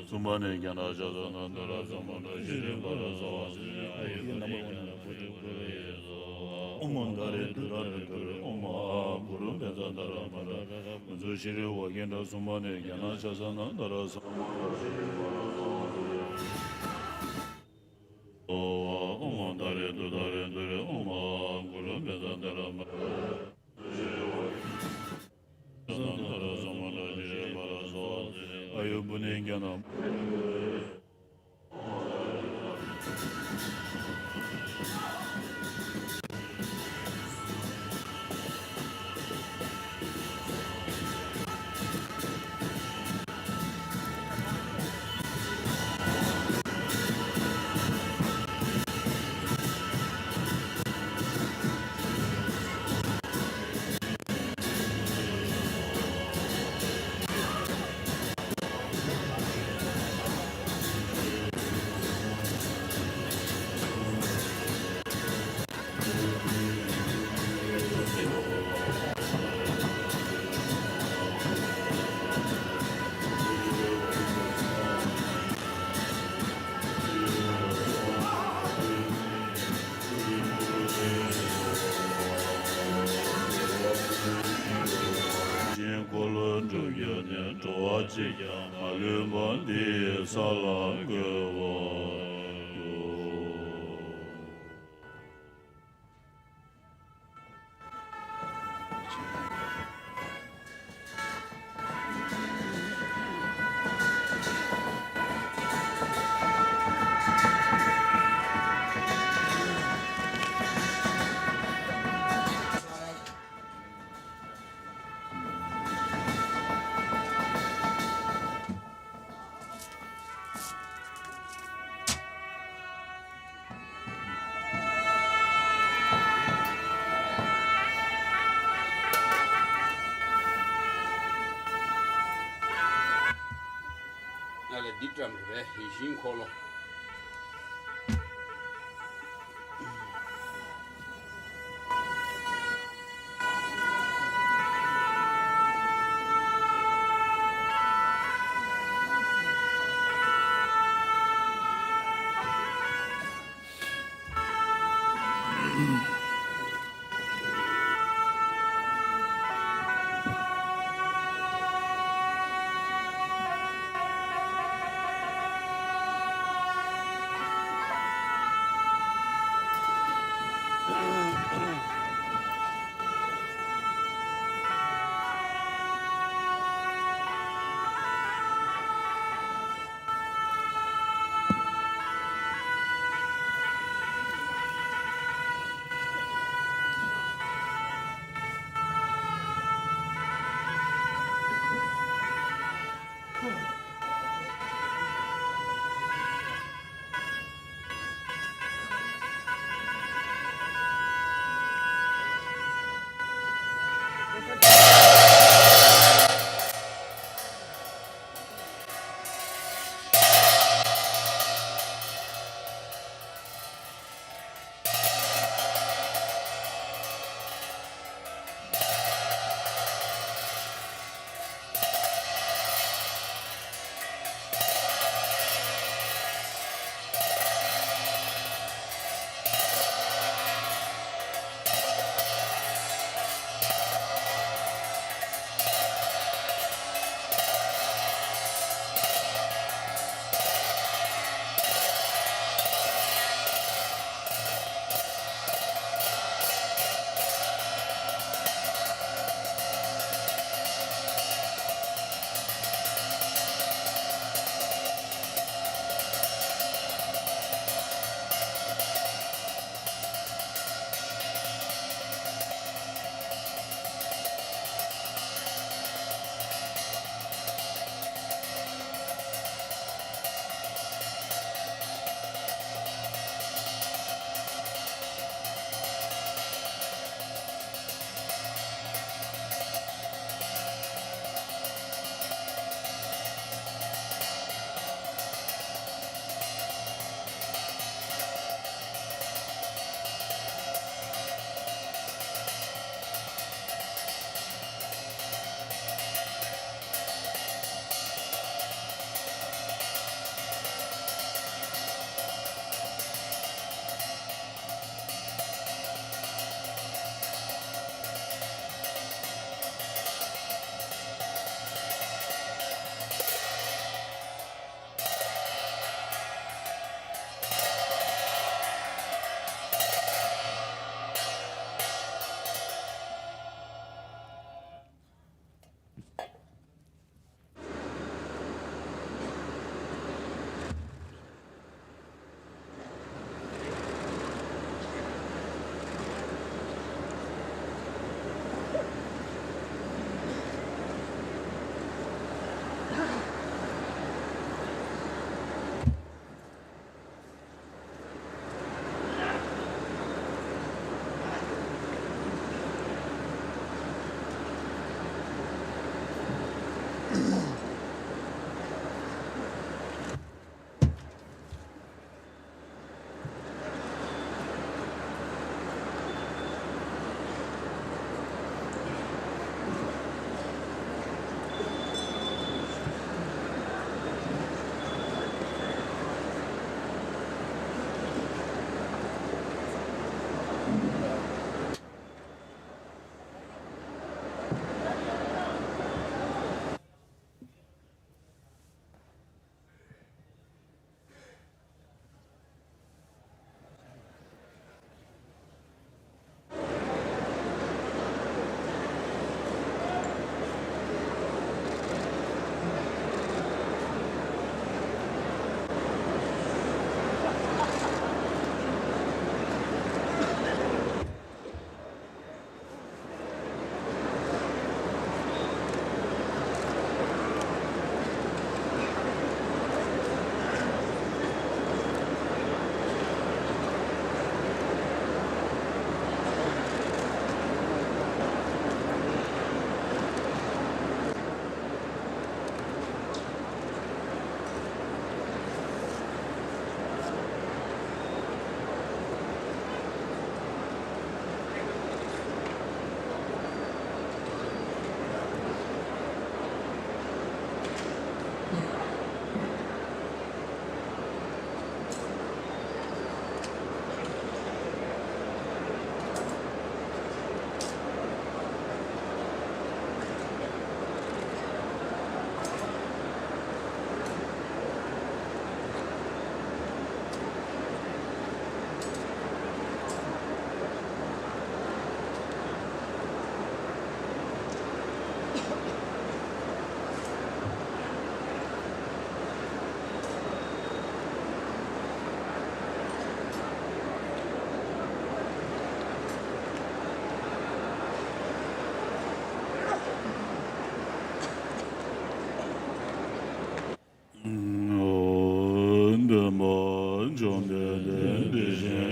Sumane Gana Jazanandara Zamana Shiribara Zawaziri Omandare Durare Oma Guru Bezandara Mara Zushiri Wagenda Sumane Gana Jazanandara Omandare Durare Oma Guru Bezandara Mara Zandara Zamana Shiribara Zawaziri Ayubune Gana Ditram re hijin kolo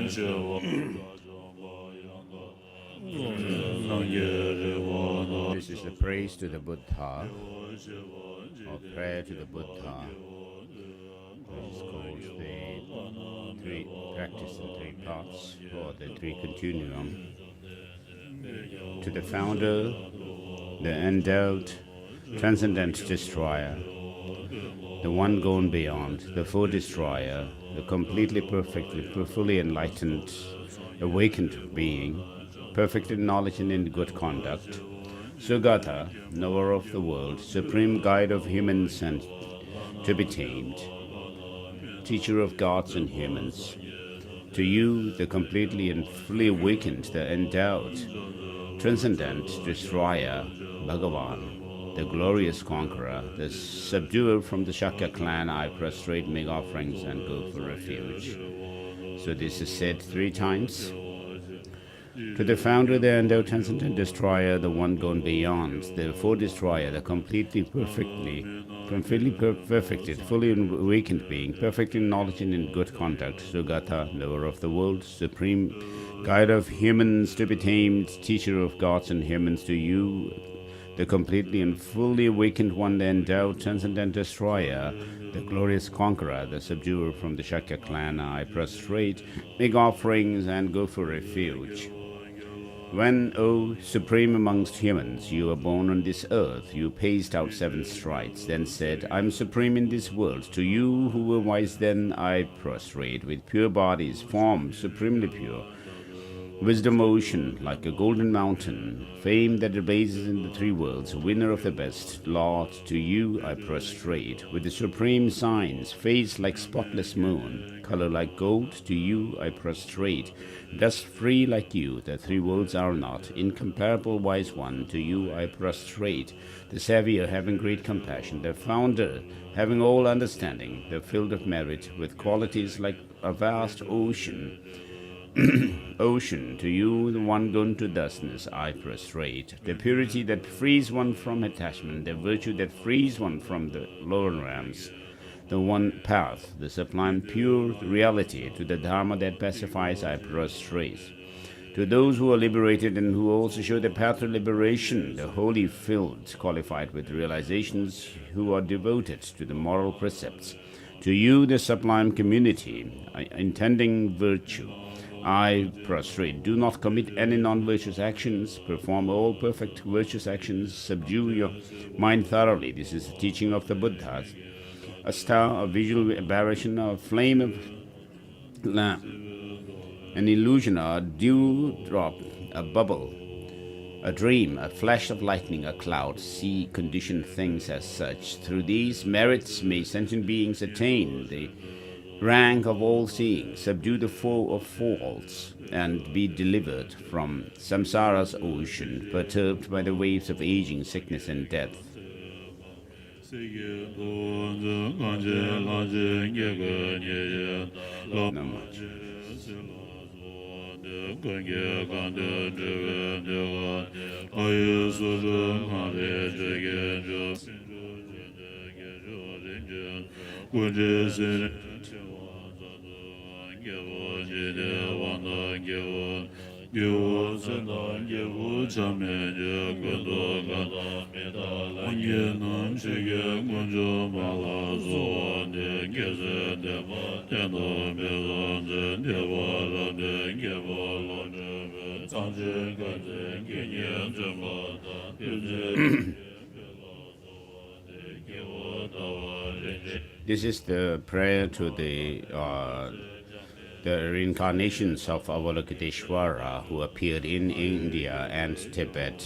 This is the praise to the Buddha, or prayer to the Buddha. It's called the three practice in three parts, or the three continuum. To the founder, the endowed, transcendent destroyer, the one gone beyond, the full destroyer, the completely perfectly, fully enlightened, awakened being, perfect in knowledge and in good conduct, Sugata, knower of the world, supreme guide of humans and to be tamed, teacher of gods and humans. To you, the completely and fully awakened, the endowed, transcendent destroyer, Bhagavan, the glorious conqueror, the subduer from the Shakya clan, I prostrate, make offerings, and go for refuge. So this is said 3 times. To the founder, the endowed, transcendent destroyer, the one gone beyond, the full destroyer, the completely perfected, fully awakened being, perfect in knowledge and in good conduct, Sugata, knower of the world, supreme guide of humans to be tamed, teacher of gods and humans. To you, the completely and fully awakened one, the endowed, transcendent destroyer, the glorious conqueror, the subduer from the Shakya clan, I prostrate, make offerings, and go for refuge. When, O supreme amongst humans, you were born on this earth, you paced out 7 strides, then said, I am supreme in this world. To you who were wise then, I prostrate, with pure bodies, form supremely pure, wisdom ocean, like a golden mountain, fame that abases in the 3 worlds, winner of the best, Lord, to you I prostrate, with the supreme signs, face like spotless moon, color like gold, to you I prostrate, dust free like you, the 3 worlds are not, incomparable wise one, to you I prostrate, the savior having great compassion, the founder having all understanding, the filled of merit, with qualities like a vast ocean, to you, the one gone to thusness, I prostrate. The purity that frees one from attachment, the virtue that frees one from the lower realms, the one path, the sublime pure reality, to the Dharma that pacifies, I prostrate. To those who are liberated and who also show the path to liberation, the holy filled, qualified with realizations, who are devoted to the moral precepts. To you, the sublime community, intending virtue, I prostrate. Do not commit any non-virtuous actions. Perform all perfect virtuous actions. Subdue your mind thoroughly. This is the teaching of the Buddhas. A star, a visual aberration, a flame of lamp, an illusion, a dewdrop, a bubble, a dream, a flash of lightning, a cloud. See conditioned things as such. Through these merits may sentient beings attain the rank of all-seeing, subdue the foe of faults, and be delivered from samsara's ocean, perturbed by the waves of aging, sickness, and death. This is the prayer to the reincarnations of Avalokiteshvara who appeared in India and Tibet.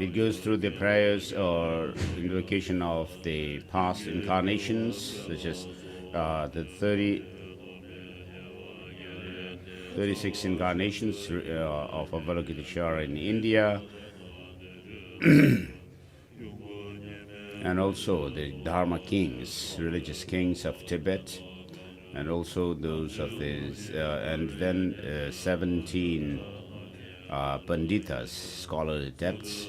It goes through the prayers or invocation of the past incarnations, such as the 36 incarnations of Avalokiteshvara in India, and also the Dharma kings, religious kings of Tibet, and also those of these, and then 17 Panditas, scholarly adepts.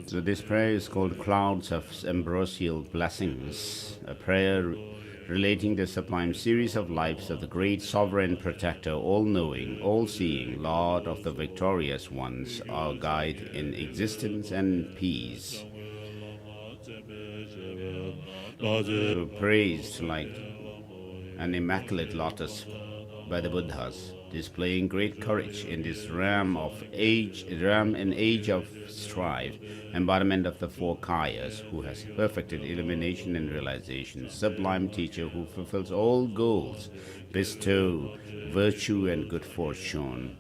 So this prayer is called Clouds of Ambrosial Blessings, a prayer relating the sublime series of lives of the great sovereign protector, all-knowing, all-seeing, Lord of the victorious ones, our guide in existence and peace. So praised like an immaculate lotus by the Buddhas, displaying great courage in this realm and age of strife, embodiment of the four kayas, who has perfected illumination and realization, sublime teacher who fulfills all goals, bestow virtue and good fortune.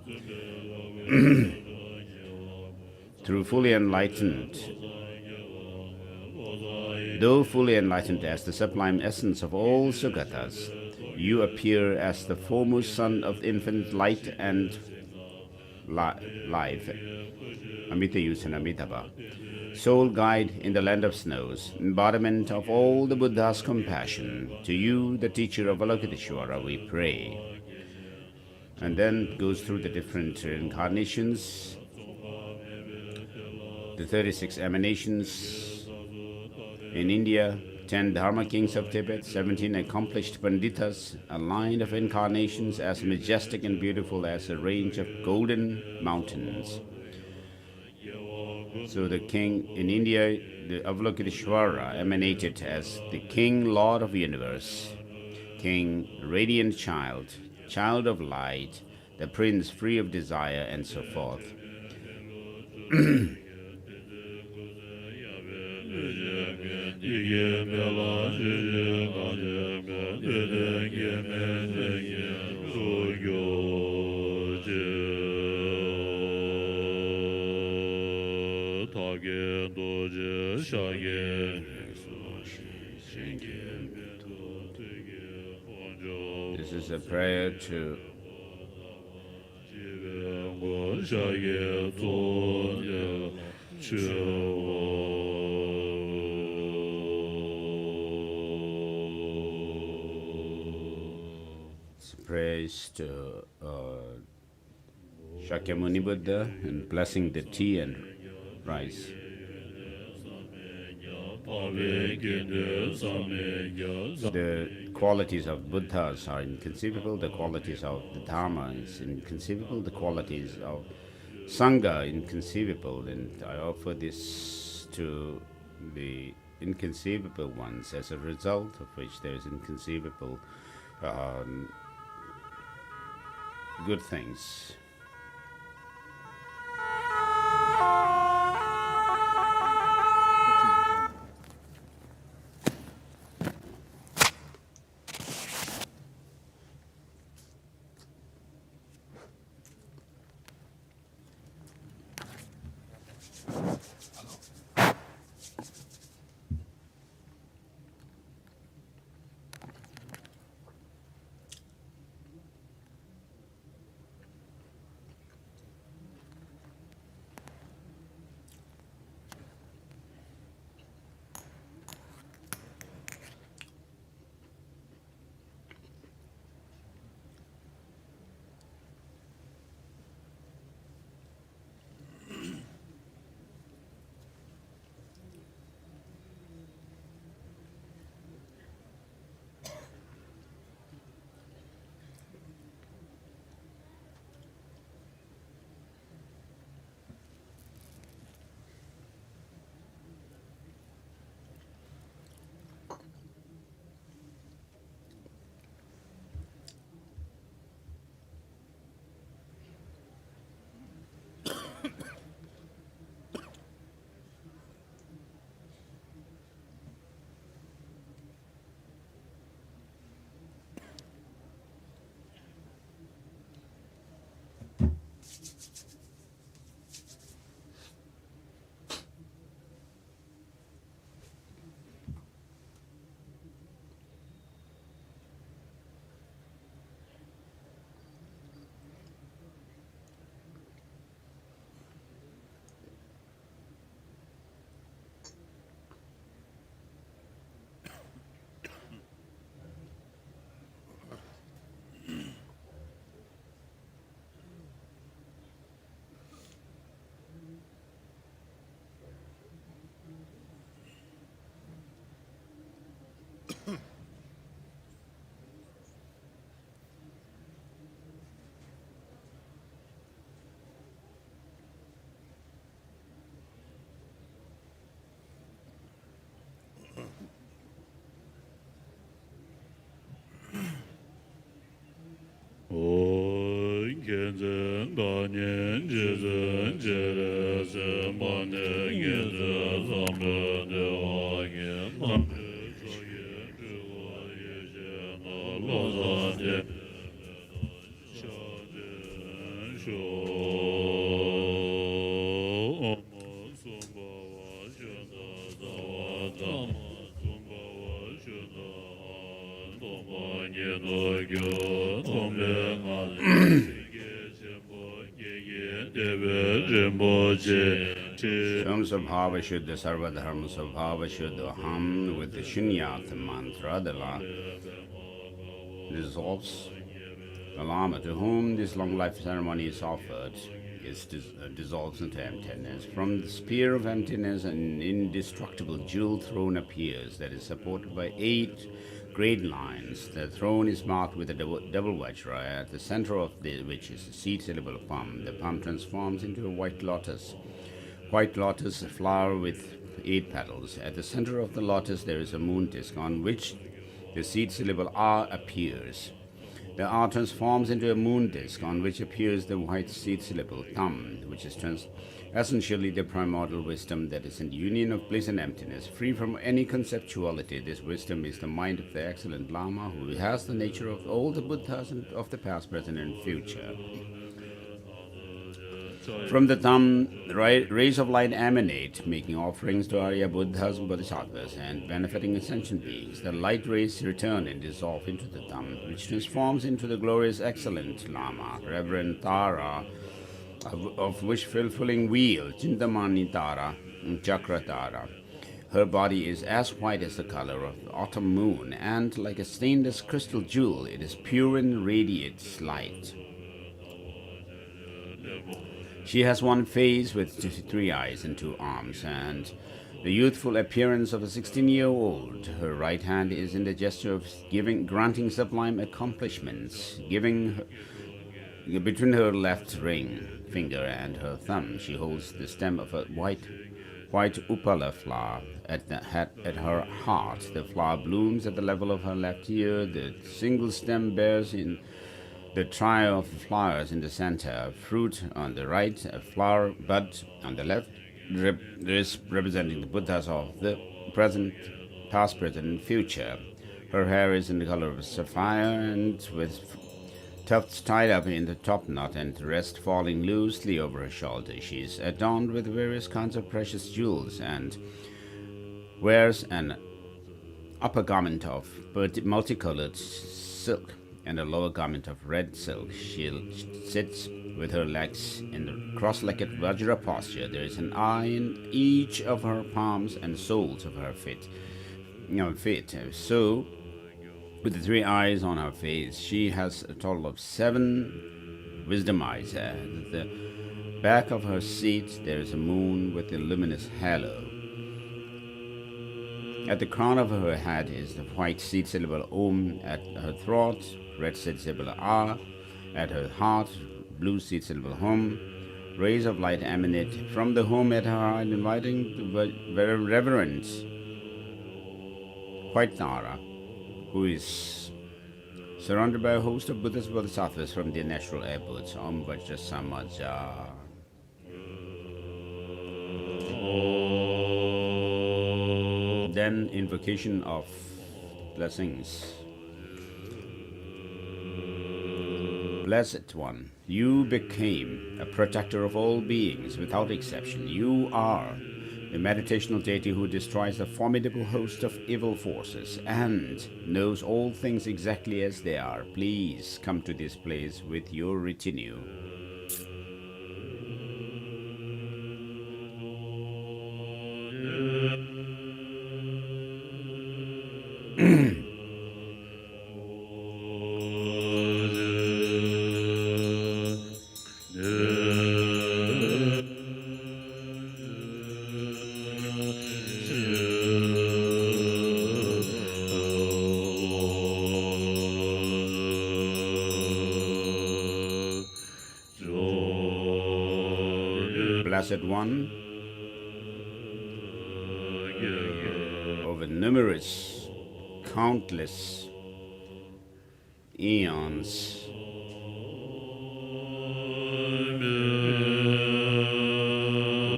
Though fully enlightened as the sublime essence of all Sugatas, you appear as the foremost son of infinite light and life, Amitayus and Amitabha, sole guide in the land of snows, embodiment of all the Buddha's compassion. To you, the teacher of Avalokiteshvara, we pray. And then goes through the different incarnations, the 36 emanations in India, 10 Dharma kings of Tibet, 17 accomplished Panditas, a line of incarnations as majestic and beautiful as a range of golden mountains. So the king in India, the Avalokiteshvara, emanated as the King Lord of the Universe, King Radiant Child, Child of Light, the Prince free of desire, and so forth. This is a prayer to praise to Shakyamuni Buddha and blessing the tea and rice. The qualities of Buddhas are inconceivable, the qualities of the Dharma is inconceivable, the qualities of Sangha inconceivable, and I offer this to the inconceivable ones, as a result of which there is inconceivable um, good things. Swam Svabhava Shuddha Sarva Dharma Svabhava Shuddha Ham with the Shunyata mantra, the dissolves. The Lama, to whom this long life ceremony is offered, dissolves into emptiness. From the sphere of emptiness, an indestructible jewel throne appears that is supported by 8 great lines. The throne is marked with a double vajra, at the center of which is a seed syllable palm. The palm transforms into a white lotus. White lotus, a flower with 8 petals. At the center of the lotus there is a moon disk on which the seed syllable A appears. The A transforms into a moon disk on which appears the white seed syllable Tam, which is essentially the primordial wisdom that is in the union of bliss and emptiness, free from any conceptuality. This wisdom is the mind of the excellent Lama, who has the nature of all the Buddhas of the past, present, and future. From the thumb, rays of light emanate, making offerings to Arya Buddhas and Bodhisattvas and benefiting ascension beings. The light rays return and dissolve into the thumb, which transforms into the glorious excellent Lama, Reverend Tara, of which fulfilling wheel, Chintamani Tara, Chakra Tara. Her body is as white as the color of the autumn moon, and like a stainless crystal jewel, it is pure and radiates light. She has one face with 3 eyes and 2 arms, and the youthful appearance of a 16-year-old. Her right hand is in the gesture of granting sublime accomplishments, giving Between her left ring finger and her thumb, she holds the stem of a white upala flower. At her heart, the flower blooms at the level of her left ear. The single stem bears in the trio of flowers in the center, a fruit on the right, a flower bud on the left, representing the Buddhas of the present, past, present, and future. Her hair is in the color of sapphire and with tufts tied up in the top knot and the rest falling loosely over her shoulder. She is adorned with various kinds of precious jewels and wears an upper garment of multicolored silk and a lower garment of red silk. She sits with her legs in the cross-legged Vajra posture. There is an eye in each of her palms and soles of her feet. So, with the 3 eyes on her face, she has a total of 7 wisdom eyes. At the back of her seat, there is a moon with a luminous halo. At the crown of her head is the white seed syllable Om. At her throat, red seed syllable A. At her heart, blue seed syllable Hum. Rays of light emanate from the Hum at her heart, inviting the reverent White Tara, who is surrounded by a host of Buddhas Bodhisattvas from their natural abodes. Om Vajra Samaja. Then invocation of blessings. Blessed One, you became a protector of all beings without exception. You are the meditational deity who destroys the formidable host of evil forces and knows all things exactly as they are. Please come to this place with your retinue. Blessed One, over numerous, countless eons,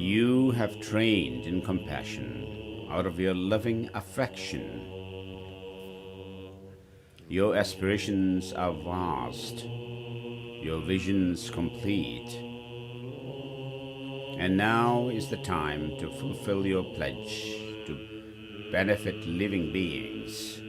you have trained in compassion out of your loving affection. Your aspirations are vast, your visions complete. And now is the time to fulfill your pledge to benefit living beings.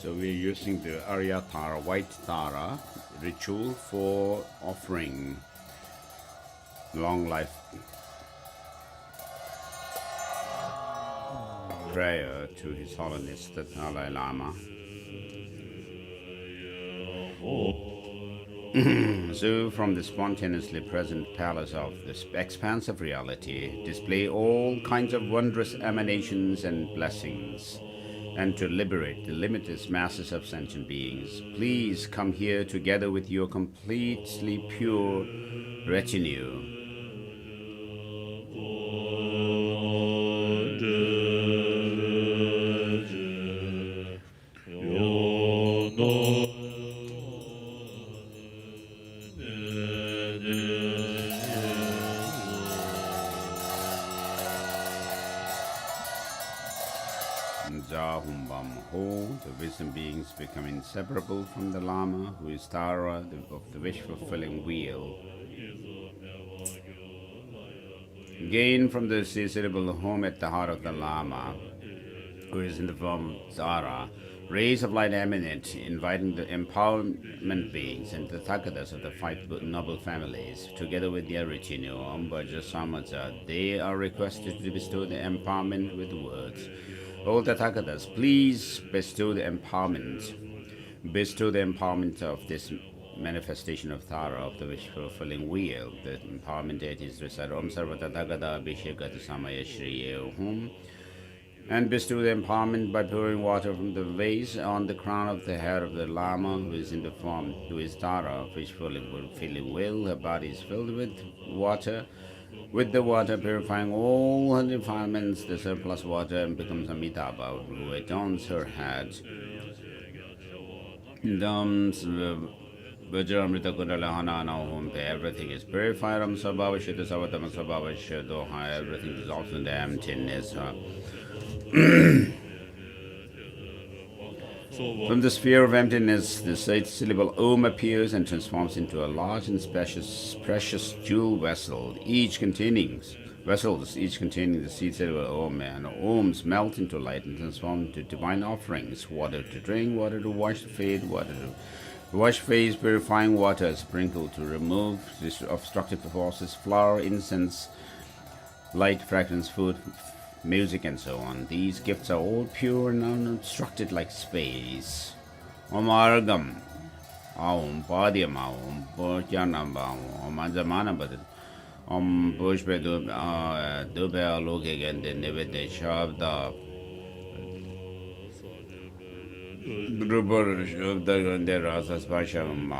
So we're using the Arya Tara, White Tara ritual for offering long life prayer to His Holiness the Dalai Lama. So from the spontaneously present palace of this expansive reality, display all kinds of wondrous emanations and blessings, and to liberate the limitless masses of sentient beings. Please come here together with your completely pure retinue. Zahumbam Ho, the wisdom beings become inseparable from the Lama, who is Tara of the wish-fulfilling wheel. Gain from the suitable home at the heart of the Lama, who is in the form of Tara, rays of light emanate, inviting the empowerment beings and the Thakadas of the 5 noble families, together with their retinue, Ambaja Samaja. They are requested to bestow the empowerment with words. O Tathagatas, please bestow the empowerment. Bestow the empowerment of this manifestation of Tara, of the wish-fulfilling wheel. The empowerment deities recite Om Sarva Tathagata Abhishekata Samaya Shriye Hum, and bestow the empowerment by pouring water from the vase on the crown of the head of the Lama, who is in the form, who is Tara, of wish-fulfilling wheel. Her body is filled with water. With the water purifying all her defilements, the surplus water becomes Amitabha, who adorns her head. Everything is purified. Everything dissolves in the emptiness. From the sphere of emptiness, the syllable Om appears and transforms into a large and precious jewel vessel, each containing the seed syllable Om, and Oms melt into light and transform into divine offerings: water to drink, water to wash the feet, water to wash face, purifying water sprinkled to remove obstructive forces, flower, incense, light, fragrance, food, music, and so on. These gifts are all pure and unobstructed like space. Om Argam, Om Padyam, Om Purjanam, Om Ajamanabad, Om Pushpe Dube Aloke and the Nivede Shabda, Drupar Shabda and the Rasas Basham.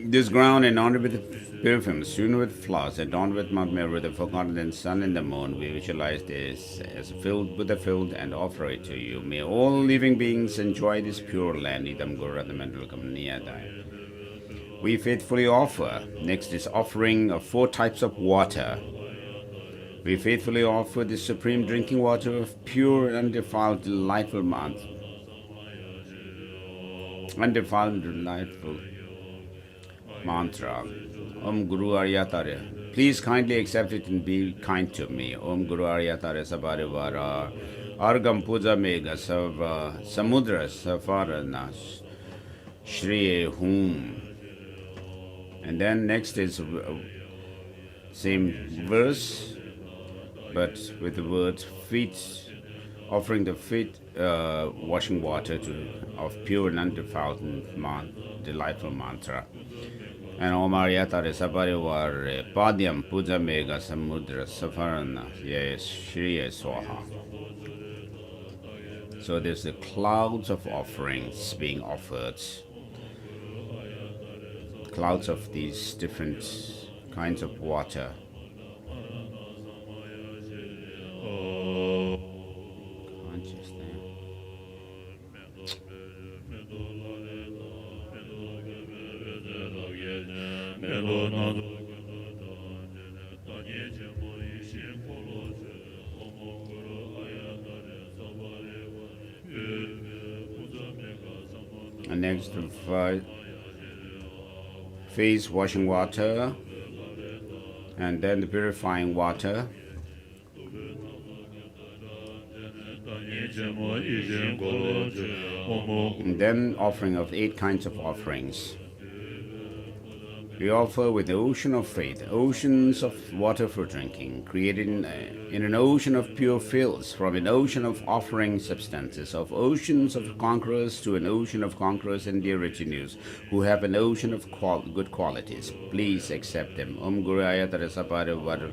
This ground adorned with perfume, strewn with flowers, adorned with Mount Meru, the forgotten sun and the moon, we visualize this as filled with the field and offer it to you. May all living beings enjoy this pure land. Idam Gura the mental Niyadai. We faithfully offer. Next is offering of 4 types of water. We faithfully offer the supreme drinking water of pure, undefiled, delightful mantra. Om Guru Aryatare. Please kindly accept it and be kind to me. Om Guru Aryatare Sabarivara. Argam Puja Mega Samudra Safarana Shri Hum. And then next is same verse, but with the words feet, offering the feet washing water of pure and undefiled delightful mantra. And Om Aryatare Saparivar Padyam Puja Mega Samudra Safarana Yes Shri Swaha. So there's the clouds of offerings being offered. Clouds of these different kinds of water. And next, face washing water, and then the purifying water. And then offering of 8 kinds of offerings. We offer with the ocean of faith, oceans of water for drinking, created in an ocean of pure fields, from an ocean of offering substances, of oceans of conquerors to an ocean of conquerors and their retinues, who have an ocean of good qualities. Please accept them. Om Guru Ayatara Sapare Varu.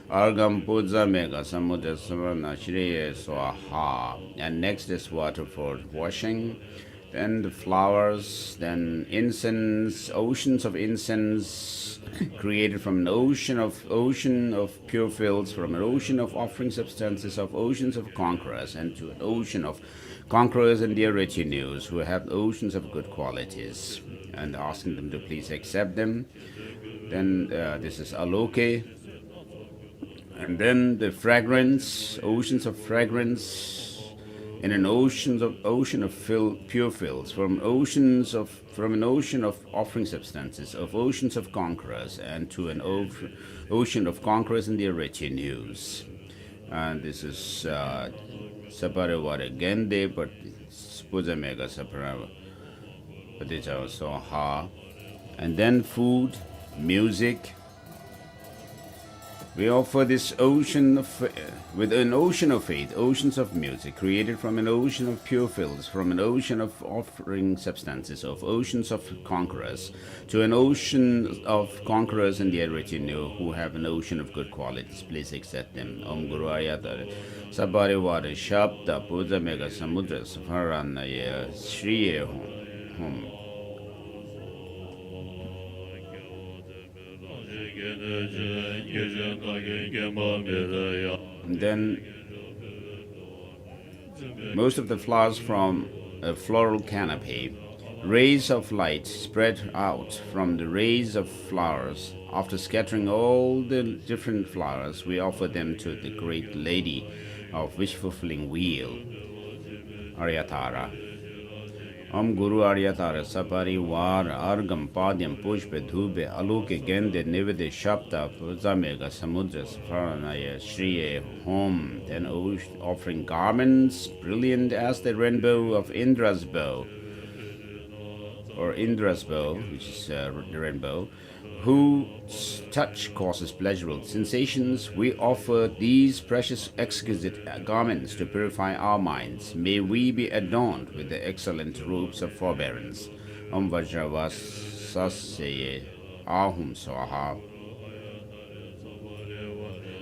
Argam Puja Mega Samudra Savarna Shriya Swaha. And next is water for washing. Then the flowers, then incense, oceans of incense created from an ocean of pure fields, from an ocean of offering substances, of oceans of conquerors, and to an ocean of conquerors and their retinues who have oceans of good qualities, and asking them to please accept them. Then this is Aloke. And then the fragrance, oceans of fragrance, in an ocean of pure fills, from an ocean of offering substances, of oceans of conquerors, and to an ocean of conquerors and their retinues. And this is Saparevara Gende, but Puja Mega Sapareva Paticha Soha. And then food, music. We offer this ocean with an ocean of faith, oceans of music, created from an ocean of pure fills, from an ocean of offering substances, of oceans of conquerors, to an ocean of conquerors and their retinue, who have an ocean of good qualities. Please accept them. Om Guru Ayatara Sabarivara Shabda Puja Mega Samudra Safaranaya Shriye Hum. And then most of the flowers from a floral canopy, rays of light spread out from the rays of flowers. After scattering all the different flowers, we offer them to the great lady of wish-fulfilling wheel, Aryatara. Om Guru Aryatara Sapari Var Argam Padyam Pushpe Dhube Aluke Gende Nivede Shapta Puzamega Samudra Safaranaya Shriye Hom. Then offering garments brilliant as the rainbow of Indra's bow, or Indra's bow, which is the rainbow, whose touch causes pleasurable sensations. We offer these precious exquisite garments to purify our minds. May we be adorned with the excellent robes of forbearance. Om Vajravasasye Ahum Swaha.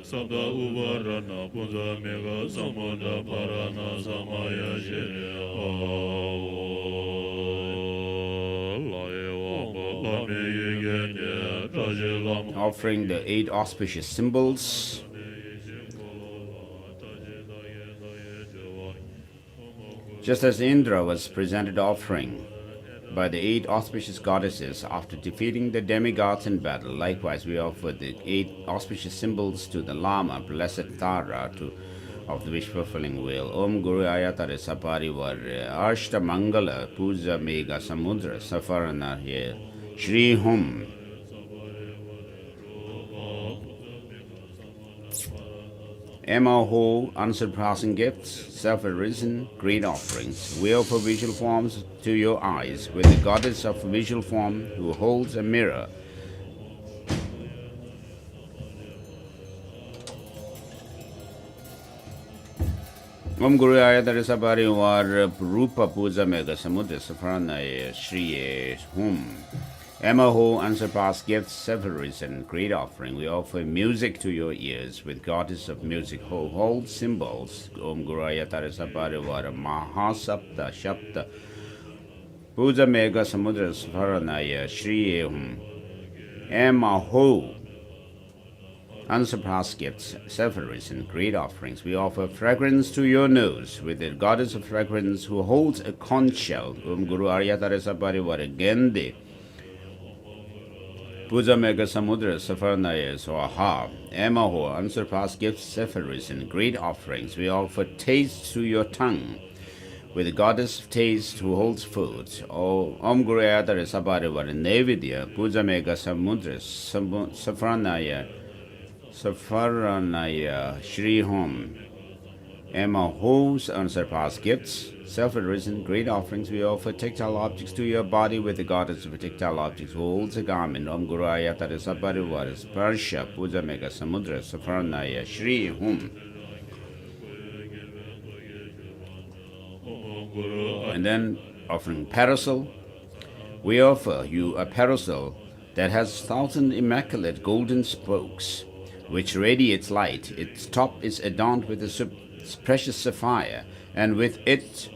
Sabda Uvarana Puja Mega Samuda Parana Samaya Offering the 8 auspicious symbols. Just as Indra was presented offering by the 8 auspicious goddesses after defeating the demigods in battle, likewise we offer the 8 auspicious symbols to the Lama, blessed Tara, of the wish-fulfilling wheel. Om Guru Ayatare Saparivar Ashta Mangala Puja Mega Samudra Safarana here Shri Hum. Emma Ho, unsurpassing gifts, self-arisen, great offerings. We offer visual forms to your eyes, with the goddess of visual form who holds a mirror. Om Guru Ayatara Sabari Var Rupa Puja Mega Samudra Safarana Shri Hum. Emma Ho, unsurpassed gifts, self-arisen, great offering. We offer music to your ears, with goddess of music who holds symbols. Om Guru Ayatara Sabari Var Mahasapta Shapta Puja Mega Samudra Safarana Shri Hum. Emma Ho, unsurpassed gifts, self-arisen, great offerings. We offer fragrance to your nose, with the goddess of fragrance who holds a conch shell. Om Guru Aryatara Sabari Var Gende Puja Mega Samudra Safarnaya Swaha. Emma Ho, unsurpassed gifts, self-arisen, great offerings. We offer taste to your tongue, with the goddess of taste who holds food. Om Guru Ayatara Sabari Var Nevidya Puja Mega Samudra Safaranaya Shri Hom. Emma Ho's unsurpassed gifts, self-arisen, great offerings. We offer tactile objects to your body, with the goddess of tactile objects who holds a garment. Om Guru Ayatara Sabarivar Sparsha Puja Mega Samudra Safaranaya Shri Hum. And then offering parasol. We offer you a parasol that has 1,000 immaculate golden spokes, which radiates light. Its top is adorned with a precious sapphire, and with it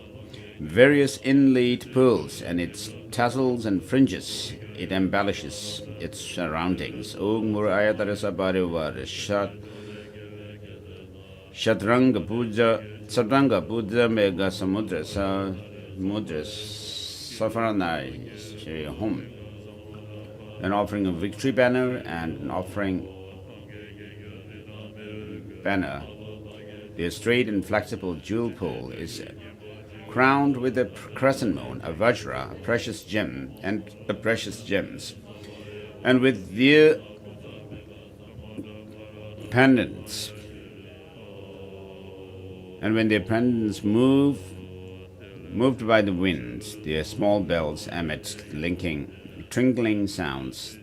various inlaid pearls, and its tassels and fringes. It embellishes its surroundings. Om Guru Ayatara Sabarivar Shatranga Puja Mega Samudra Safaranai Shri Hum. An offering of victory banner, and an offering banner The straight and flexible jewel pole is crowned with a crescent moon, a vajra, a precious gem, and a precious gems, and with their pendants. And when their pendants moved by the winds, their small bells emit tinkling sounds.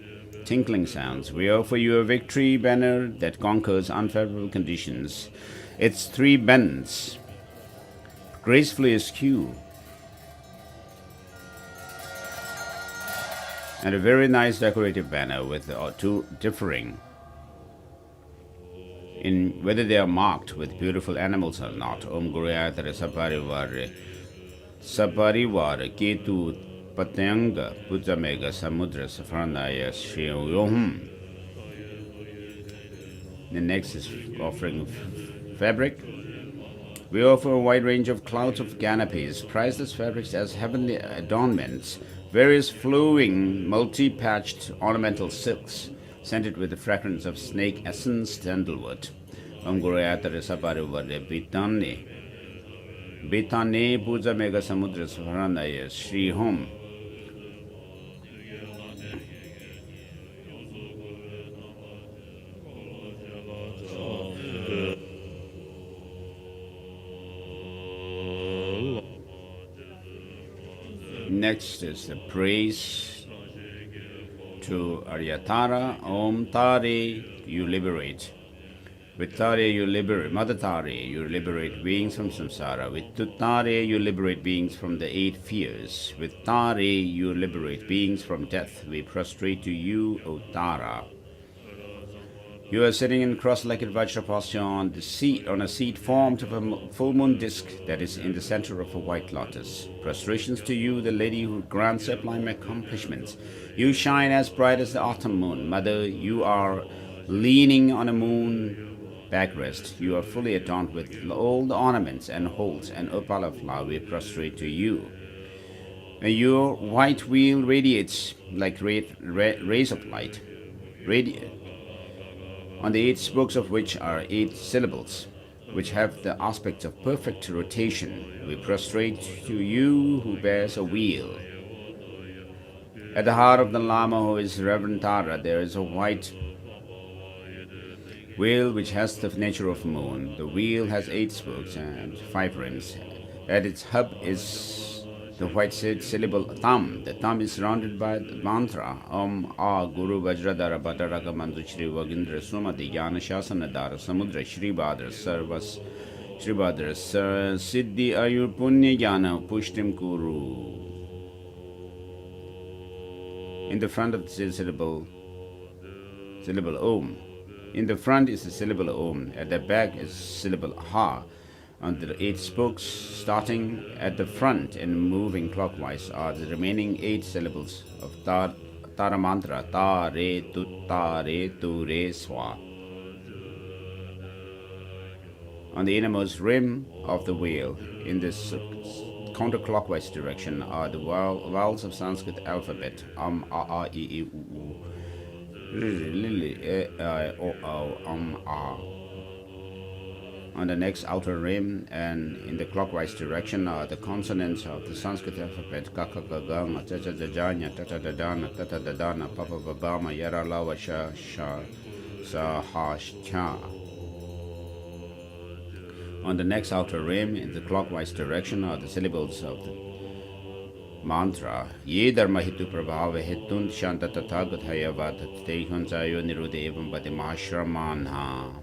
We offer you a victory banner that conquers unfavorable conditions. Its three bends, gracefully askew, and a very nice decorative banner with two differing in whether they are marked with beautiful animals or not. Om Guruyatara Saparivar Ketu Patyanga Putamega Samudra Safaranaya Shri Om. The next is offering of fabric. We offer a wide range of clouds of canopies, priceless fabrics as heavenly adornments, various flowing, multi-patched ornamental silks, scented with the fragrance of snake essence, sandalwood. Om Guruyatara Saparivar Betane Puja Mega Samudra Saharanaya Shri Hom. Next is the praise to Aryatara. Om Tare, you liberate. With Tare, you liberate. Mother Tare, you liberate beings from samsara. With Tuttare, you liberate beings from the 8 fears. With Tare, you liberate beings from death. We prostrate to you, O Tara. You are sitting in cross-legged Vajra posture on a seat formed of a full moon disk that is in the center of a white lotus. Prostrations to you, the lady who grants sublime accomplishments. You shine as bright as the autumn moon. Mother, you are leaning on a moon backrest. You are fully adorned with all the ornaments and holds and opala flower. We prostrate to you. Your white wheel radiates like rays of light. On the 8 spokes of which are 8 syllables, which have the aspects of perfect rotation. We prostrate to you who bears a wheel. At the heart of the Lama, who is Reverend Tara, there is a white wheel which has the nature of moon. The wheel has 8 spokes and 5 rims. At its hub is the white syllable Tam. The Tam is surrounded by the mantra Om A Guru Vajradara Bhataraka Mandu Shri Vagindra Sumati Yana Shasanadara Samudra Shri Badra Sarvas Shri Badra Siddhi Ayur Punya Jana Pushtim Kuru. In the front of the syllable Om. In the front is the syllable Om. At the back is syllable Ha. On the 8 spokes, starting at the front and moving clockwise, are the remaining 8 syllables of Tara mantra, Ta Re Tu Ta Re Tu Re Swa. On the innermost rim of the wheel, in this counterclockwise direction, are the vowels of Sanskrit alphabet, A, I, E, U, A. On the next outer rim and in the clockwise direction are the consonants of the Sanskrit alphabet Kaka Gagama Tata Dadanya Tata Dadana Tata Dadana Papa Babama Yara Lava Sha Sha Sa Ha Cha. On the next outer rim in the clockwise direction are the syllables of the mantra Ye Dharma Hitu Prabhava Hitun Shanta Tathagat Hayavad Te Hunsayo Nirude Evam Bati Mahashramanha.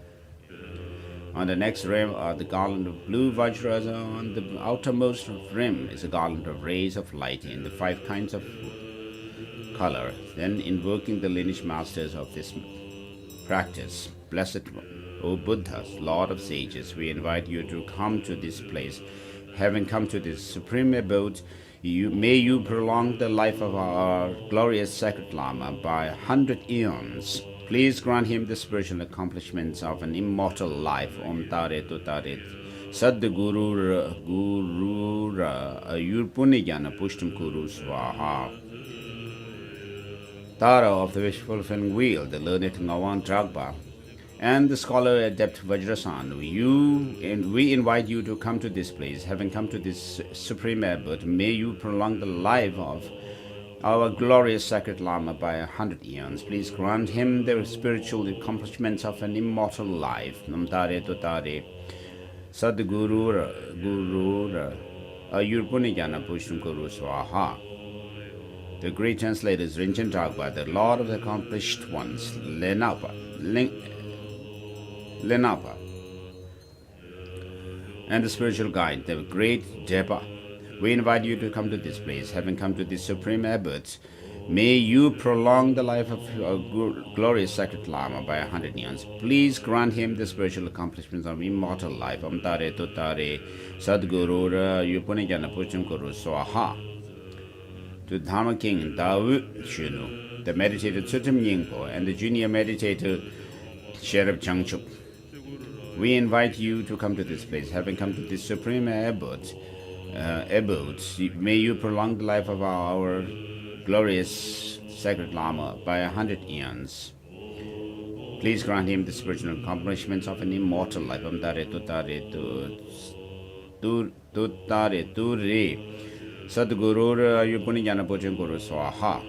On the next rim are the garland of blue vajras. On the outermost rim is a garland of rays of light in the 5 kinds of color. Then, invoking the lineage masters of this practice, Blessed O Buddhas, Lord of sages, we invite you to come to this place. Having come to this supreme abode, may you prolong the life of our glorious sacred Lama by 100 eons. Please grant him the spiritual accomplishments of an immortal life. Om Tare Tu Tare Sad Guru Ayur Punijana Pushtam Kuru Swaha. Tara of the wish fulfilling wheel, the learned Ngawan Dragba, and the scholar adept Vajrasan, we invite you to come to this place. Having come to this supreme abbot, may you prolong the life of our glorious sacred Lama by 100 eons. Please grant him the spiritual accomplishments of an immortal life. Namtare Totare Sadguru Guru Ayurpunijana Pushtum Guru Swaha. The great translators is Rinchen Tagpa, the Lord of the accomplished ones, Lenapa, and the spiritual guide, the great Jepa. We invite you to come to this place. Having come to this supreme abbot, may you prolong the life of our glorious sacred Lama by 100 eons. Please grant him the spiritual accomplishments of immortal life. Amtare Totare Sadguru Yupunijana Pucham Guru Swaha. To Dharma King Dawu Shunu, the meditator Tsutum Yingpo, and the junior meditator Sherab Changchup. We invite you to come to this place. Having come to this supreme abode, may you prolong the life of our glorious sacred Lama by 100 eons. Please grant him the spiritual accomplishments of an immortal life. Tutare Ture Sadguru Yupunijana Pucham Guru Swaha.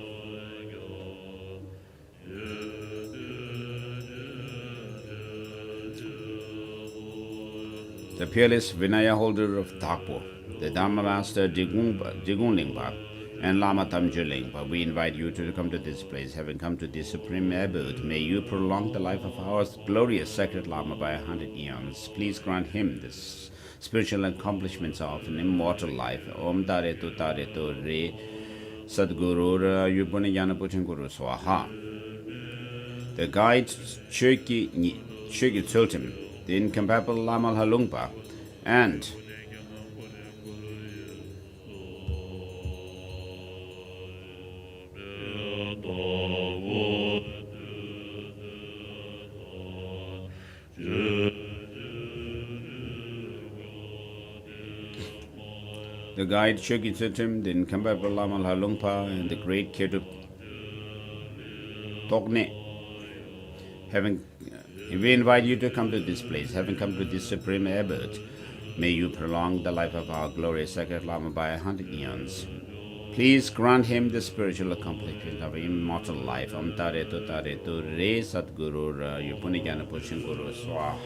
The peerless Vinaya holder of Thakpo, the Dharma Master Digung Lingpa, and Lama Tamju Lingpa, we invite you to come to this place. Having come to this supreme abode, may you prolong the life of our glorious sacred Lama by 100 eons. Please grant him this spiritual accomplishments of an immortal life. Om Tare Tu Re Sadguru Yupunijana Pucham Guru Swaha. The guide Chöki Tsultim, the incomparable Lama Halungpa, and the guide Chöki Tsultim, the incomparable Lama Halungpa, and the great Ketup Togne. We invite you to come to this place. Having come to this supreme abode, may you prolong the life of our glorious sacred Lama by 100 eons. Please grant him the spiritual accomplishment of immortal life. Om Tare Tu Re Sadguru Yupunijana Pucham Guru Swaha.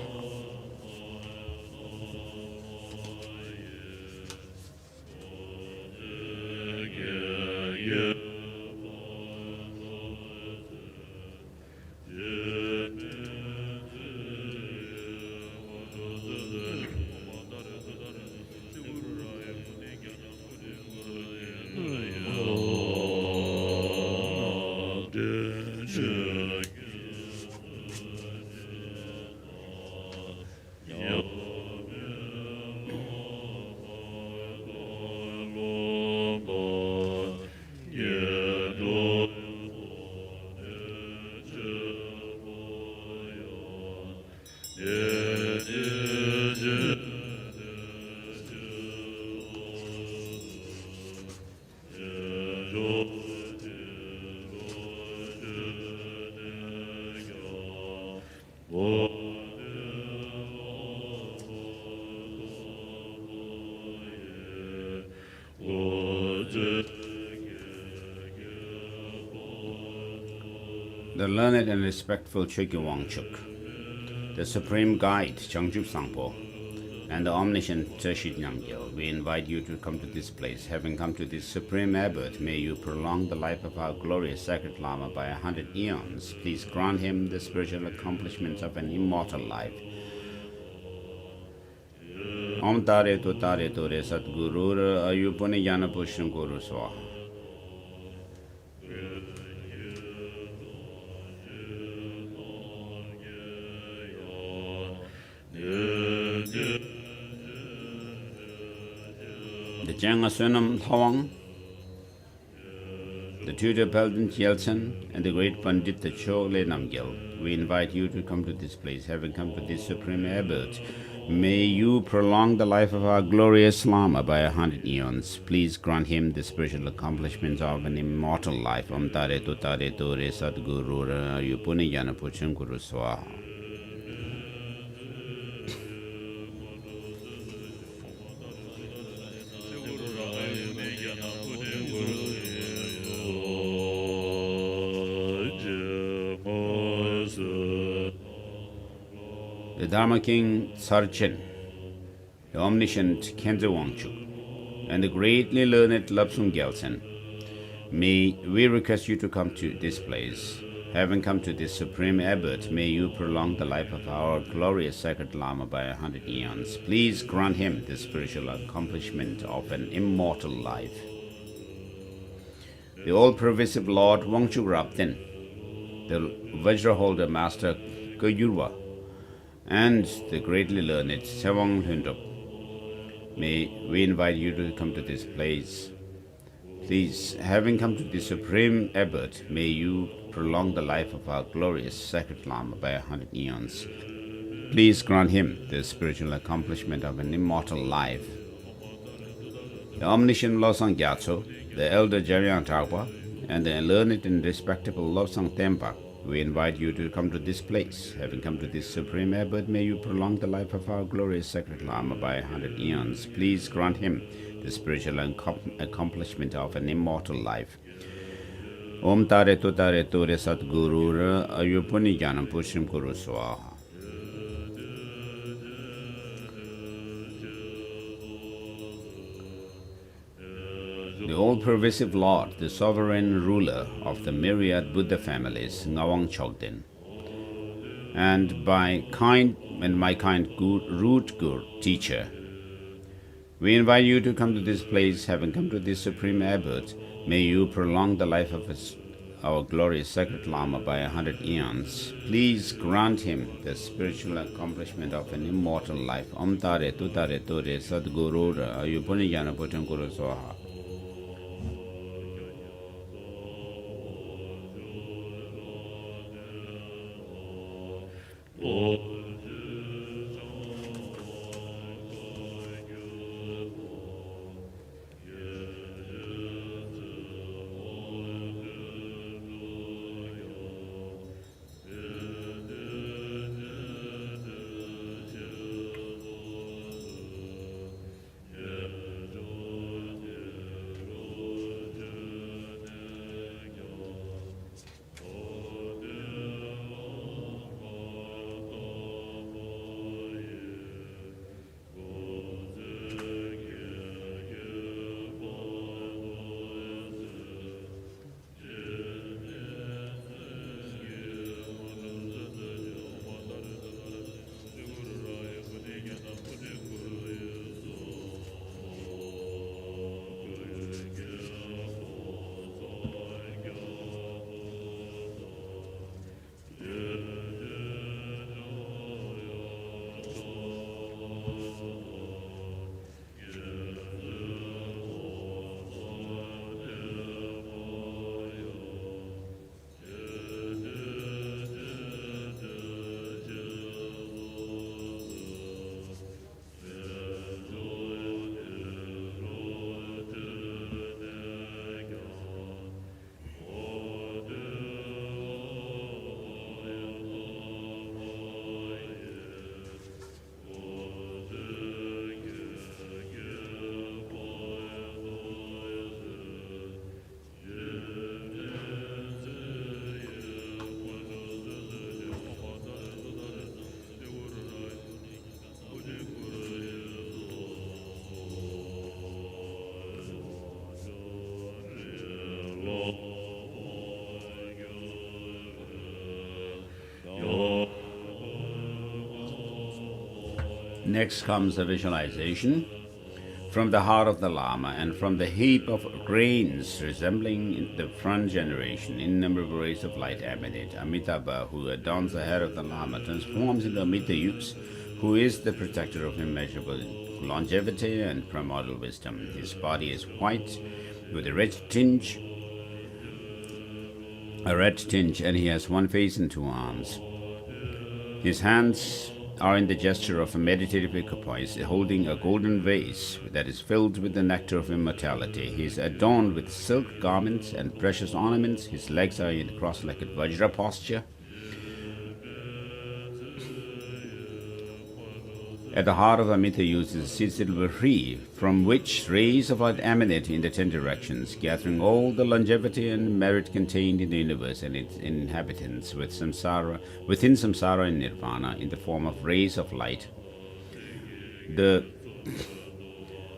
The learned and respectful Chökyi Wangchuk, the supreme guide Changchup Sangpo, and the omniscient Tershit Namgyal, we invite you to come to this place. Having come to this supreme abbot, may you prolong the life of our glorious sacred Lama by 100 eons. Please grant him the spiritual accomplishments of an immortal life. Om Tare Tu Re Sadguru Ayupunijana Pucham Guru Swaha. The Janga Sunam Thawang, the tutor Pelton Yeltsin, and the great Pandit Chole Namgyal, we invite you to come to this place. Having come to this supreme abode, may you prolong the life of our glorious Lama by 100 eons. Please grant him the spiritual accomplishments of an immortal life. Om Tare Tu Re Sadguru Yupunijana Pucham Guru Swaha. Dharma King Sarchen, the omniscient Khenzo Wangchuk, and the greatly learned Lapsung Gyaltsen, may we request you to come to this place. Having come to this supreme abbot, may you prolong the life of our glorious sacred Lama by 100 eons. Please grant him the spiritual accomplishment of an immortal life. The all-pervasive Lord Wangchuk Rapten, the Vajra holder Master Kayurwa, and the greatly learned Sewang Lhundop, may we invite you to come to this place. Please, having come to the supreme abbot, may you prolong the life of our glorious sacred Lama by 100 eons. Please grant him the spiritual accomplishment of an immortal life. The omniscient Losang Gyatso, the elder Jaryang Tagpa, and the learned and respectable Losang Tempa, we invite you to come to this place. Having come to this supreme abbot, may you prolong the life of our glorious sacred Lama by 100 eons. Please grant him the spiritual accomplishment of an immortal life. Om Tare Tore Sat Guru Ra Ayupuni Janam Pushim Kuru Swaha. The all-pervasive Lord, the sovereign ruler of the myriad Buddha families, Ngawang Chogden, and my kind root Guru teacher, we invite you to come to this place. Having come to this supreme abbot, may you prolong the life of our glorious sacred Lama by 100 eons. Please grant him the spiritual accomplishment of an immortal life. Om Tare Tore Sadguru Ra Ayupuni Jana Putam Kuru Swaha. Next comes a visualization from the heart of the Lama and from the heap of grains resembling the front generation. Innumerable rays of light emanate. Amitabha, who adorns the hair of the Lama, transforms into Amitayuks, who is the protector of immeasurable longevity and primordial wisdom. His body is white with a red tinge, and he has one face and 2 arms. His hands are in the gesture of a meditative equipoise, holding a golden vase that is filled with the nectar of immortality. He is adorned with silk garments and precious ornaments. His legs are in cross-legged Vajra posture, At the heart of Amrita uses silver free, from which rays of light emanate in the 10 directions, gathering all the longevity and merit contained in the universe and its inhabitants within samsara and nirvana in the form of rays of light. The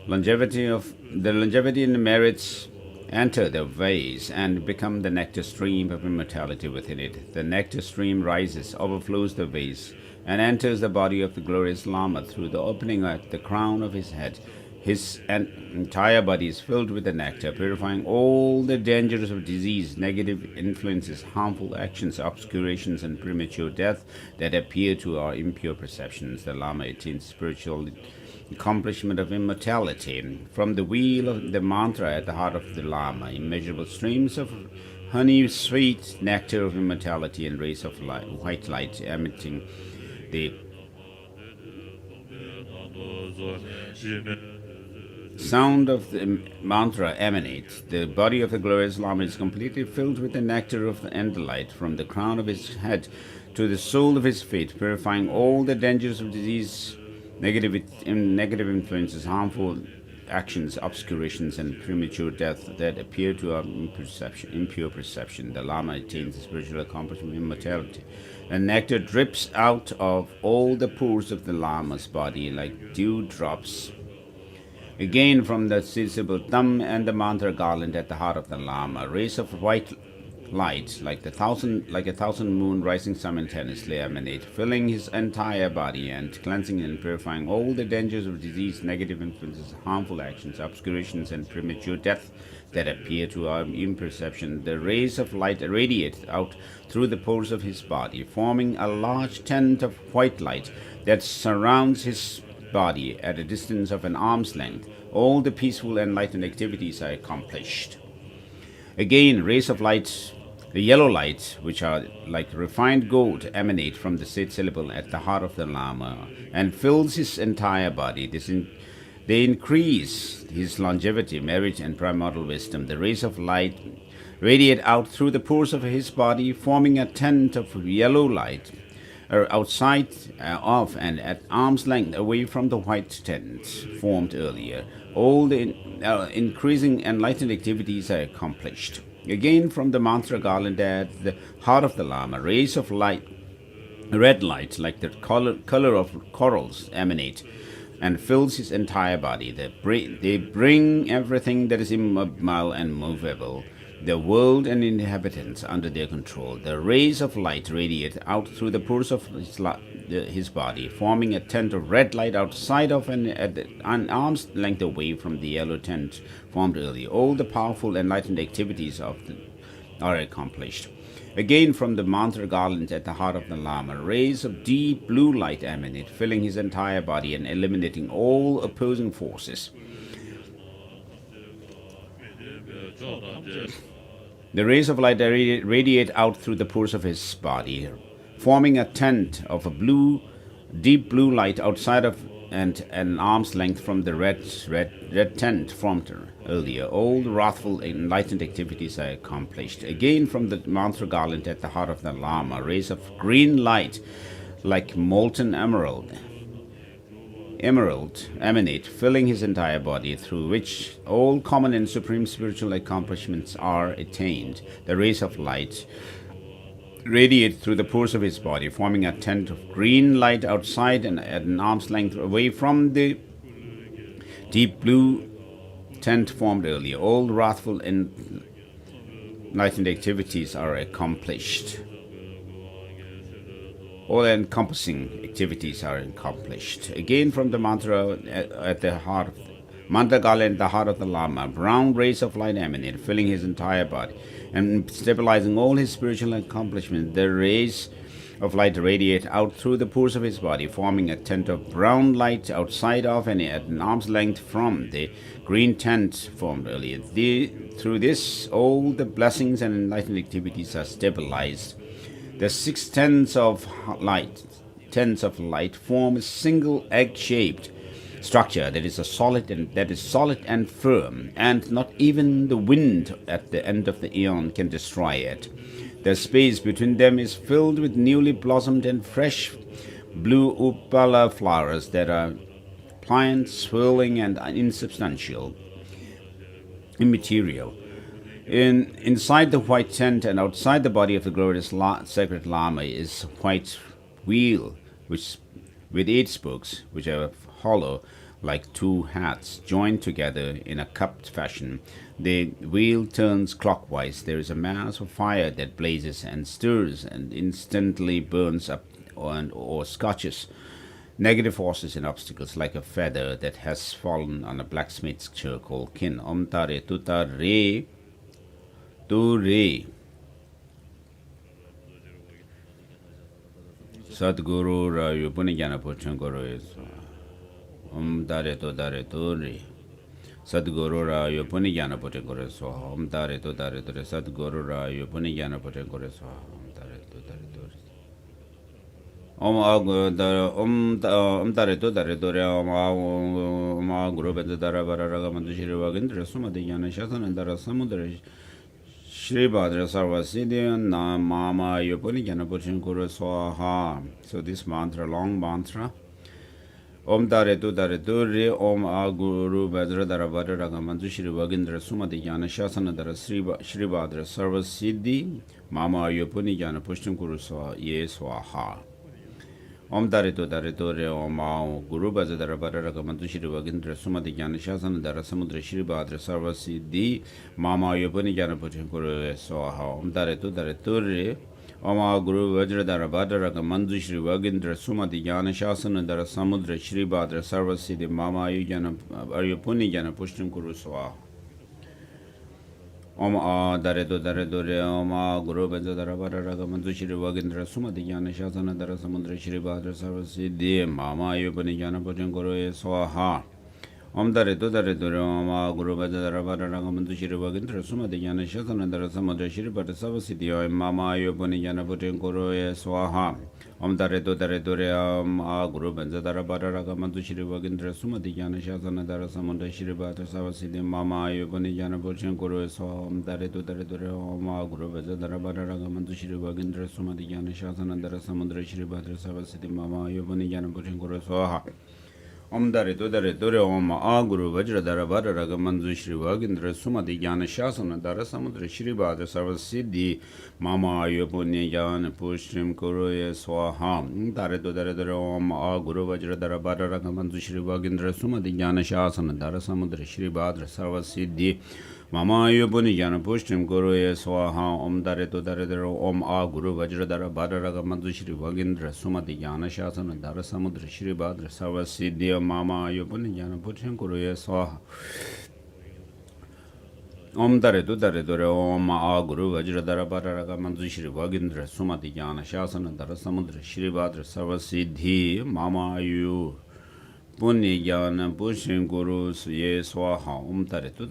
longevity and the merits enter the vase and become the nectar stream of immortality within it. The nectar stream rises, overflows the vase, and enters the body of the glorious Lama through the opening at the crown of his head. His entire body is filled with the nectar, purifying all the dangers of disease, negative influences, harmful actions, obscurations, and premature death that appear to our impure perceptions. The Lama attains spiritual accomplishment of immortality. From the wheel of the mantra at the heart of the Lama, immeasurable streams of honey, sweet nectar of immortality and rays of white light emitting the sound of the mantra emanates. The body of the glorious Lama is completely filled with the nectar of the end light from the crown of his head to the sole of his feet, purifying all the dangers of disease, negative influences, harmful actions, obscurations, and premature death that appear to our impure perception. The Lama attains the spiritual accomplishment of immortality. The nectar drips out of all the pores of the Lama's body like dewdrops. Again, from the sensible thumb and the mantra garland at the heart of the Lama, rays of white light like a thousand moon rising simultaneously emanate, filling his entire body and cleansing and purifying all the dangers of disease, negative influences, harmful actions, obscurations, and premature death that appear to our imperception. The rays of light radiate out through the pores of his body, forming a large tent of white light that surrounds his body at a distance of an arm's length. All the peaceful enlightened activities are accomplished. Again, rays of light, the yellow light, which are like refined gold, emanate from the said syllable at the heart of the Lama and fills his entire body. They increase his longevity, merit, and primordial wisdom. The rays of light radiate out through the pores of his body, forming a tent of yellow light outside of and at arm's length away from the white tent formed earlier. All the increasing enlightened activities are accomplished. Again, from the mantra garland at the heart of the Lama, rays of light, red light like the color of corals emanate and fills his entire body. They bring everything that is immobile and movable, the world and inhabitants, under their control. The rays of light radiate out through the pores of his body, forming a tent of red light outside of and at an arm's length away from the yellow tent formed earlier. All the powerful enlightened activities are accomplished. Again, from the mantra garland at the heart of the Lama, rays of deep blue light emanate, filling his entire body and eliminating all opposing forces. The rays of light radiate out through the pores of his body, forming a tent of a deep blue light outside of and an arm's length from the red tent formed earlier. All the wrathful enlightened activities are accomplished. Again, from the mantra garland at the heart of the Lama, rays of green light like molten emerald emanate, filling his entire body, through which all common and supreme spiritual accomplishments are attained. The rays of light radiate through the pores of his body, forming a tent of green light outside and at an arm's length away from the deep blue tent formed earlier. All wrathful and enlightened activities are accomplished. All encompassing activities are accomplished. Again, from the mantra at the heart, mantra garland at the heart of the Lama, brown rays of light emanate, filling his entire body and stabilizing all his spiritual accomplishments. The rays of light radiate out through the pores of his body, forming a tent of brown light outside of and at an arm's length from the green tent formed earlier. Through this, all the blessings and enlightened activities are stabilized. The 6 tents of light form a single egg-shaped structure that is solid and firm, and not even the wind at the end of the aeon can destroy it. The space between them is filled with newly blossomed and fresh blue upala flowers that are pliant, swirling, and insubstantial, immaterial. Inside the white tent and outside the body of the glorious sacred Lama is a white wheel with 8 spokes, which are hollow like 2 hats, joined together in a cupped fashion. The wheel turns clockwise. There is a mass of fire that blazes and stirs and instantly burns up or scorches negative forces and obstacles like a feather that has fallen on a blacksmith's charcoal kiln. Om Tare Tuta Re Tu Re. Sadguru Rayu Punijana Puchanguru. Om Tare Tu Re. Sadguru Rayu Punijana Puchanguru. Om Tare Tu Re. Sadguru Rayu Punijana Puchanguru. Om Tare Tu Re. Om Tare Tu Re. Om Guru Bedara Bararaga Mandushiri Wagindra Sumadhyana Shasanandara Samudra Shri Bhadra Sarvasiddhi Mama Yopunikana Puchinkuru Swaha. So this mantra, long mantra. Om Tare Tu Re. Om Guru Bedra Dara Bararaga Mandushiri Wagindra Sumadhyana Shasanandara Shri Bhadra Sarvasiddhi Mama Yopunikana Puchinkuru Swaha. Om Tare Tu Re. Om Guru Bedra Bararaga Mandushiri Wagindra Sumadhyana Shasanandara Samudra Shri Bhadra Sarvasiddhi Mama Yopunikana Puchinkuru Swaha. Om Tare Tu Re. Om Guru Vajradhara Bhadraga Mandushri Vagindra Sumadhyana Shasanandara Samudra Shri Bhadra Sarvasiddhi Mama Ayupunijana Pushtim Kuru Swaha. Om Tare Tu Re. Om Guru Vajradhara Bhadraga Mandushri Vagindra Sumadhyana Shasanandara Samudra Shri Bhadra Sarvasiddhi Mama Ayupunijana Pushtim Kuru Swaha. Om Tare Tu Re. Om Guru Vajradhara Bhadraga Mandushri Vagindra Sumadhyana Shasanandara Samudra Shri Bhadra Sarvasiddhi Mama Ayupunijana Pushtim Kuru Swaha. Om Tare Tu Re. Om Guru Vajradhara Bhadraga Mandushri Vagindra Sumadhyana Shasanandara Samudra Shri Bhadra Sarvasiddhi Mama Ayupunijana Pushtim Kuru Swaha. Om Tare Tu Re. Om Guru Vajradhara Bhadraga Mandushri Vagindra Sumadhyana Shasanandara Samudra Shri Bhadra Sarvasiddhi Mama Ayupunijana Pushtim Kuru Swaha. Om Tare Tu Re. Om Guru Vajradhara Bhadraga Mandushri Vagindra Sumadhyana Shasanandara Samudra Shri Bhadra Sarvasiddhi Mama Ayupunijana Pushtim Kuru Swaha. Om Tare Tu Re. Om Guru Vajradhara Bhadraga Mandushri Vagindra Sumadhyana Shasanandara Samudra Shri Bhadra Sarvasiddhi Mama Ayupunijana Pushtim Kuru Swaha. Om Tare Tu Re. Om Guru Vajradhara Bhadraga Mandushri Vagindra Sumadhyana Shasanandara Samudra Shri Bhadra Sarvasiddhi Mama Ayupunijana Pushtim Kuru Swaha. Om Tare Tu Re. Om Guru Vajradhara Bhadraga Mandushri Vagindra Sumadhyana Shasanandara Samudra Shri Bhadra Sarvasiddhi Mama Ayu Punijana Pushtim Kuru Swaha. Om Tare Tu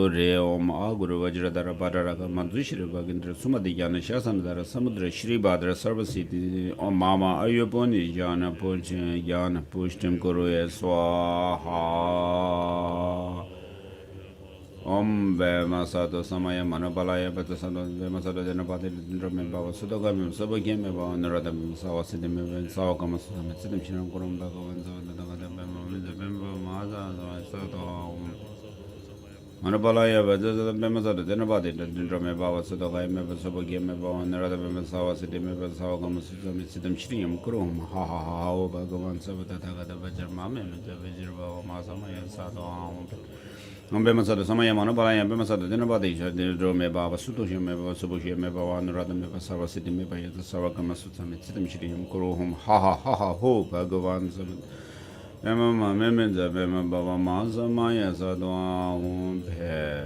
Re. Om Guru Vajradhara Bhadraga Mandushri Vagindra Sumadhyana Shasanandara Samudra Shri Bhadra Sarvasiddhi Om Mama Ayupunijana Pushtim Kuru Swaha. Om Vema Sato Samaya Manabalaya Batasano Vema Sato Janapati Drame Bava Sudogam Sabagame Bava Naradam Sawasidim Sawakama Sidim Shinam Kurum Bhagavan Zavadam Maza Sato Manabalaya Vema Sato Janapati Drame Bava Sudogame Sabagame Bava Naradam Sawasidim Sawakama Sidim Shinam Kurum Ha Ha Ha Bhagavan Savadata Vajramame Vajir Bava Masamaya Sato Om Bema Sato Samaya Manabalaya Bema Sato Janapati Drome Bava Sutoshim Meva Subushim Meva Naradam Meva Savasidim Meva Yata Savakama Sutamit Sidim Shrim Kuruhum Ha Ha Ha Ha Ho Bhagavan Savat Bema Memenza Bema Bava Maza Maya Sato Om Bhe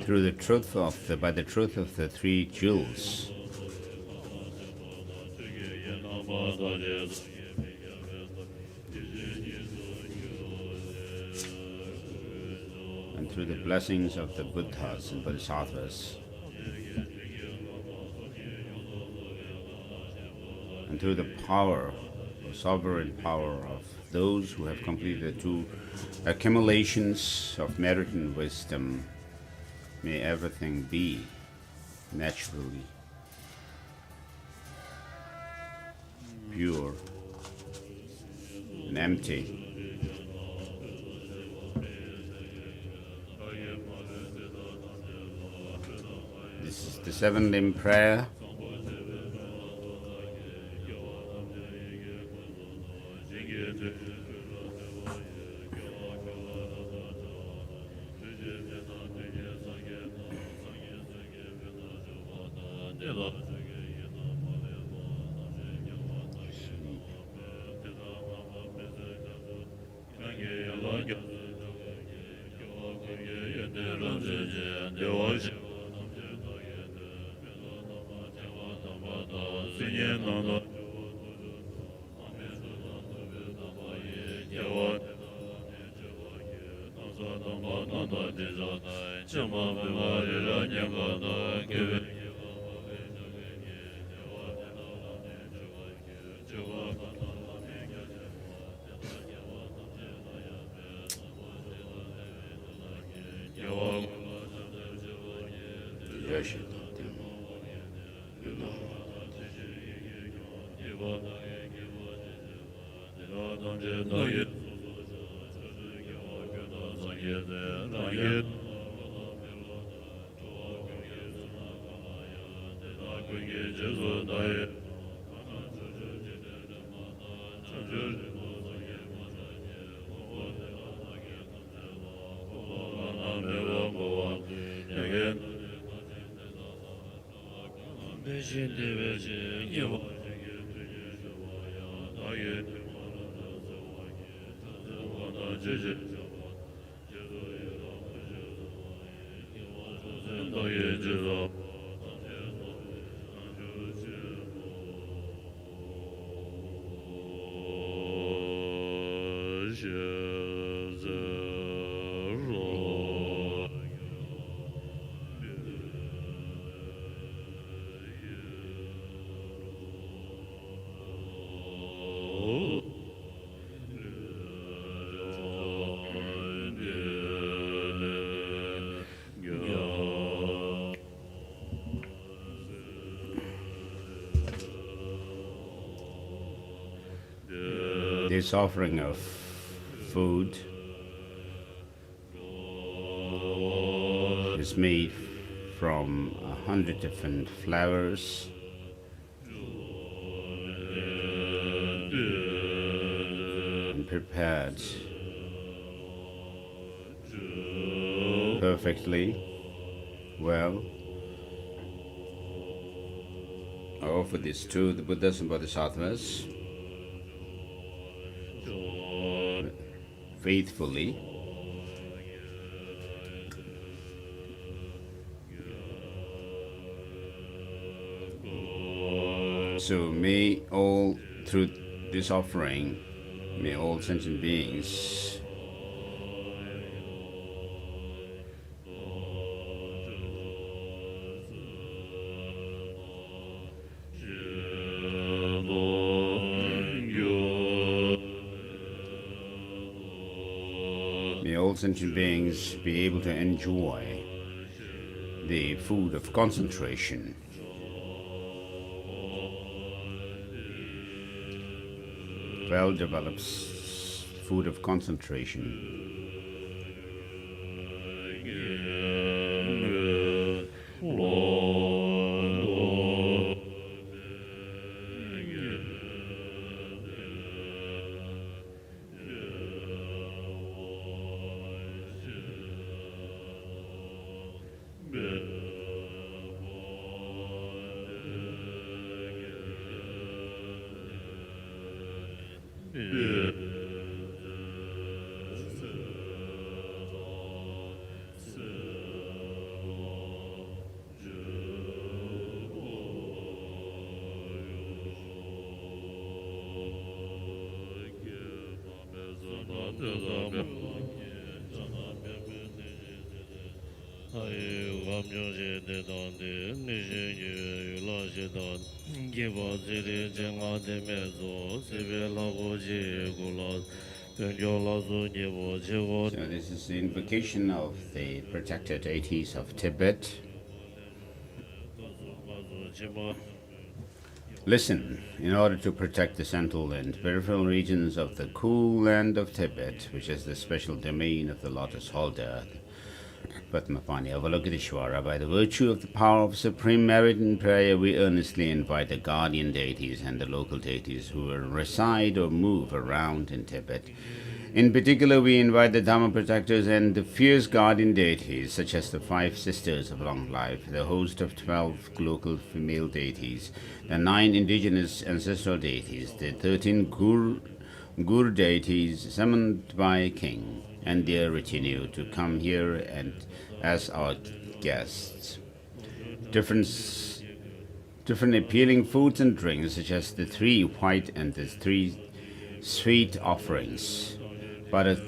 Through the truth of by the truth of the three jewels, and through the blessings of the Buddhas and Bodhisattvas, and through the power, the sovereign power of those who have completed the two accumulations of merit and wisdom, may everything be naturally pure and empty. This is the seven-limb prayer. This offering of food is made from 100 different flowers and prepared perfectly well. I offer this to the Buddhas and Bodhisattvas faithfully. So may all, through this offering, may all sentient beings sentient beings be able to enjoy the food of concentration. Well-developed food of concentration. So this is the invocation of the protected deities of Tibet. Listen, in order to protect the central and peripheral regions of the cool land of Tibet, which is the special domain of the lotus holder, Padmapani Avalokiteshvara, by the virtue of the power of supreme merit and prayer, we earnestly invite the guardian deities and the local deities who will reside or move around in Tibet. In particular, we invite the Dharma protectors and the fierce guardian deities, such as the 5 sisters of long life, the host of 12 local female deities, the 9 indigenous ancestral deities, the 13 Gur deities summoned by a king, and their retinue to come here and as our guests. Different appealing foods and drinks, such as the 3 white and the 3 sweet offerings, buttered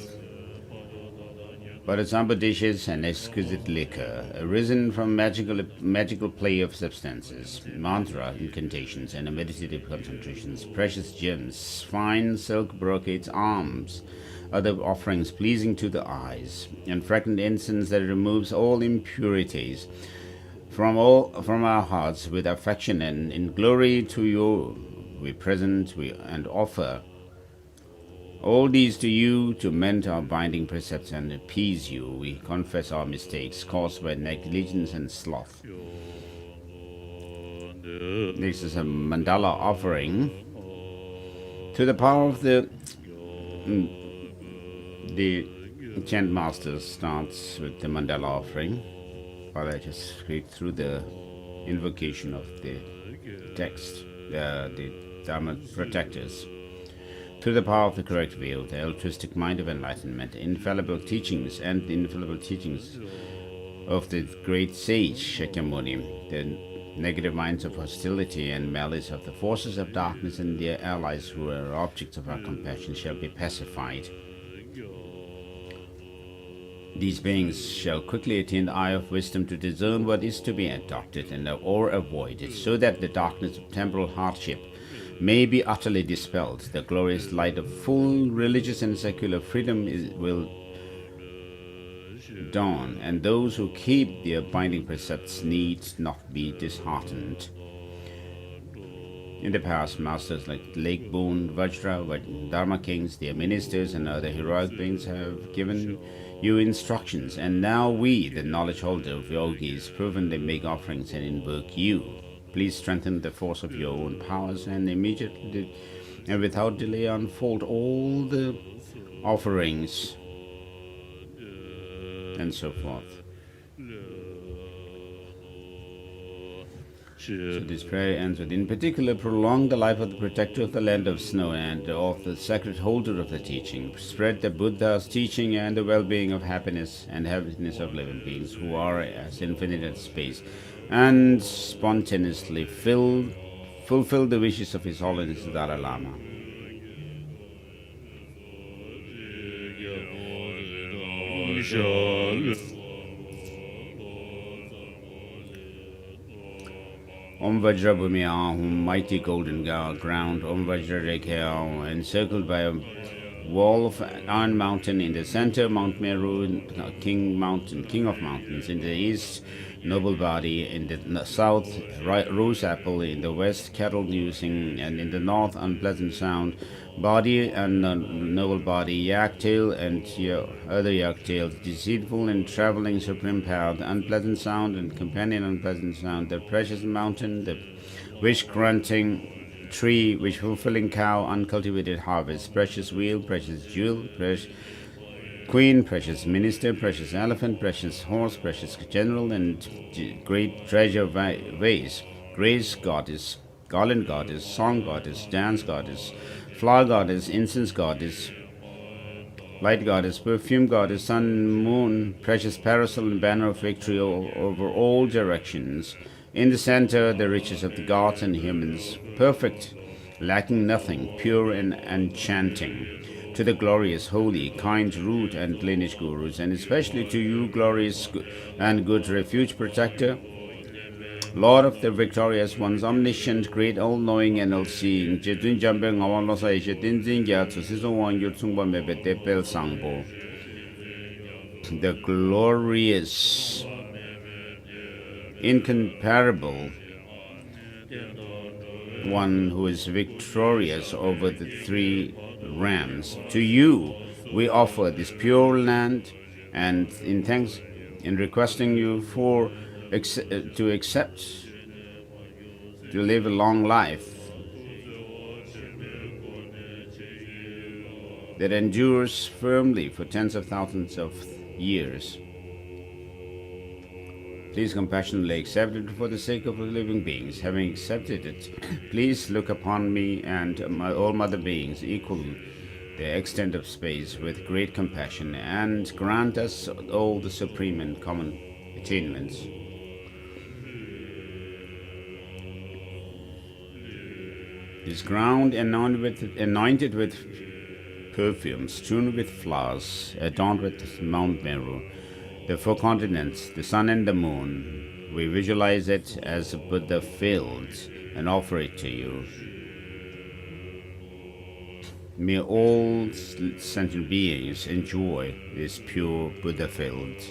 sambar dishes and exquisite liquor, arisen from magical play of substances, mantra incantations and meditative concentrations, precious gems, fine silk brocades, arms, other offerings pleasing to the eyes, and fragrant incense that removes all impurities from our hearts with affection, and in glory to you we present and offer all these to you to mend our binding precepts and appease you. We confess our mistakes caused by negligence and sloth. This is a mandala offering. To the power of the chant master starts with the mandala offering, while I just read through the invocation of the text, the Dharma protectors. Through the power of the correct view, the altruistic mind of enlightenment, infallible teachings and the infallible teachings of the great sage Shakyamuni, the negative minds of hostility and malice of the forces of darkness and their allies who are objects of our compassion shall be pacified. These beings shall quickly attain the eye of wisdom to discern what is to be adopted and or avoided, so that the darkness of temporal hardship may be utterly dispelled. The glorious light of full religious and secular freedom will dawn, and those who keep their binding precepts need not be disheartened. In the past, masters like Lake Boon, Vajra, Dharma kings, their ministers, and other heroic beings have given you instructions, and now we, the knowledge holder of yogis, proven they make offerings and invoke you. Please strengthen the force of your own powers and immediately and without delay unfold all the offerings and so forth. So this prayer ends with, in particular, prolong the life of the protector of the land of snow and of the sacred holder of the teaching. Spread the Buddha's teaching and the well-being of happiness and happiness of living beings who are as infinite as space, and spontaneously fulfill the wishes of His Holiness the Dalai Lama. Om Vajra Bhumi Ahum, mighty golden ground, Om Vajra Rekha, encircled by a wall of iron mountain in the center, Mount Meru, king of mountains, in the east, noble body, in the south, rose apple, in the west, cattle musing, and in the north, unpleasant sound, body and noble body, yak tail and other yak tail, deceitful and traveling supreme power, the unpleasant sound and companion unpleasant sound, the precious mountain, the wish-granting tree, wish-fulfilling cow, uncultivated harvest, precious wheel, precious jewel, precious queen, precious minister, precious elephant, precious horse, precious general, and great treasure vase, grace goddess, garland goddess, song goddess, dance goddess, flower goddess, incense goddess, light goddess, perfume goddess, sun, moon, precious parasol and banner of victory over all directions. In the center, the riches of the gods and humans, perfect, lacking nothing, pure and enchanting. To the glorious, holy, kind root and lineage gurus, and especially to you, glorious and good refuge protector, Lord of the victorious ones, omniscient, great, all-knowing and all-seeing, the glorious, incomparable one who is victorious over the three realms. To you we offer this pure land, and in thanks, in requesting you for to accept, to live a long life that endures firmly for tens of thousands of years. Please compassionately accept it for the sake of the living beings. Having accepted it, please look upon me and all mother beings equal the extent of space with great compassion, and grant us all the supreme and common attainments. This ground anointed with perfumes, strewn with flowers, adorned with Mount Meru, the four continents, the sun and the moon, we visualize it as a Buddha field and offer it to you. May all sentient beings enjoy this pure Buddha field.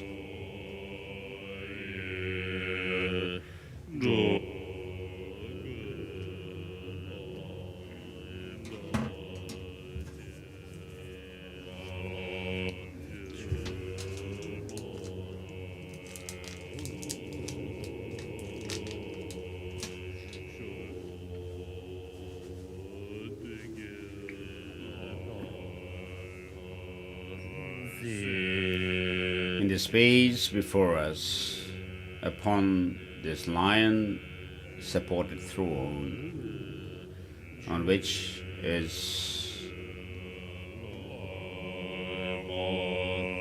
In the space before us, upon this lion-supported throne, on which is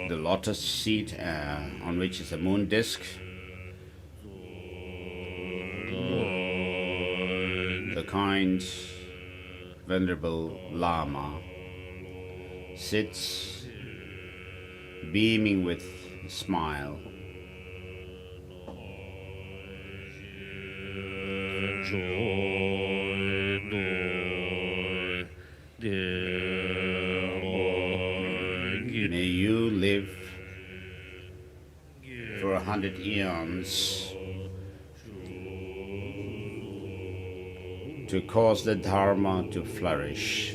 the lotus seat, on which is a moon disk, the kind, venerable Lama sits beaming with a smile. May you live for 100 eons to cause the Dharma to flourish.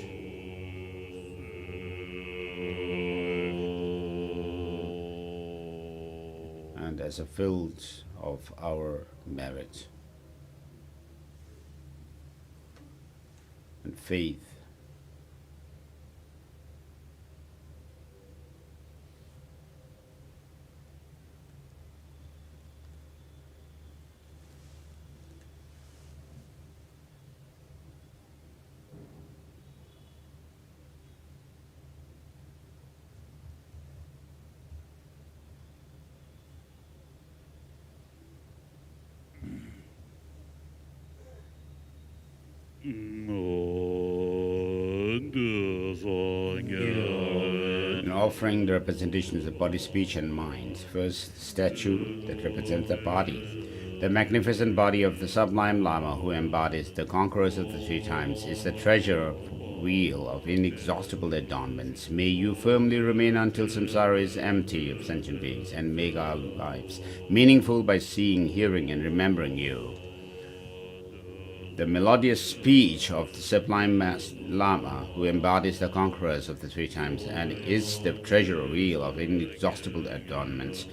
And as a field of our merit and faith, offering the representations of body, speech, and mind. First, statue that represents the body. The magnificent body of the sublime Lama, who embodies the conquerors of the three times, is the treasure wheel of inexhaustible adornments. May you firmly remain until samsara is empty of sentient beings, and make our lives meaningful by seeing, hearing, and remembering you. The melodious speech of the sublime Lama, who embodies the conquerors of the three times and is the treasure wheel of inexhaustible adornments.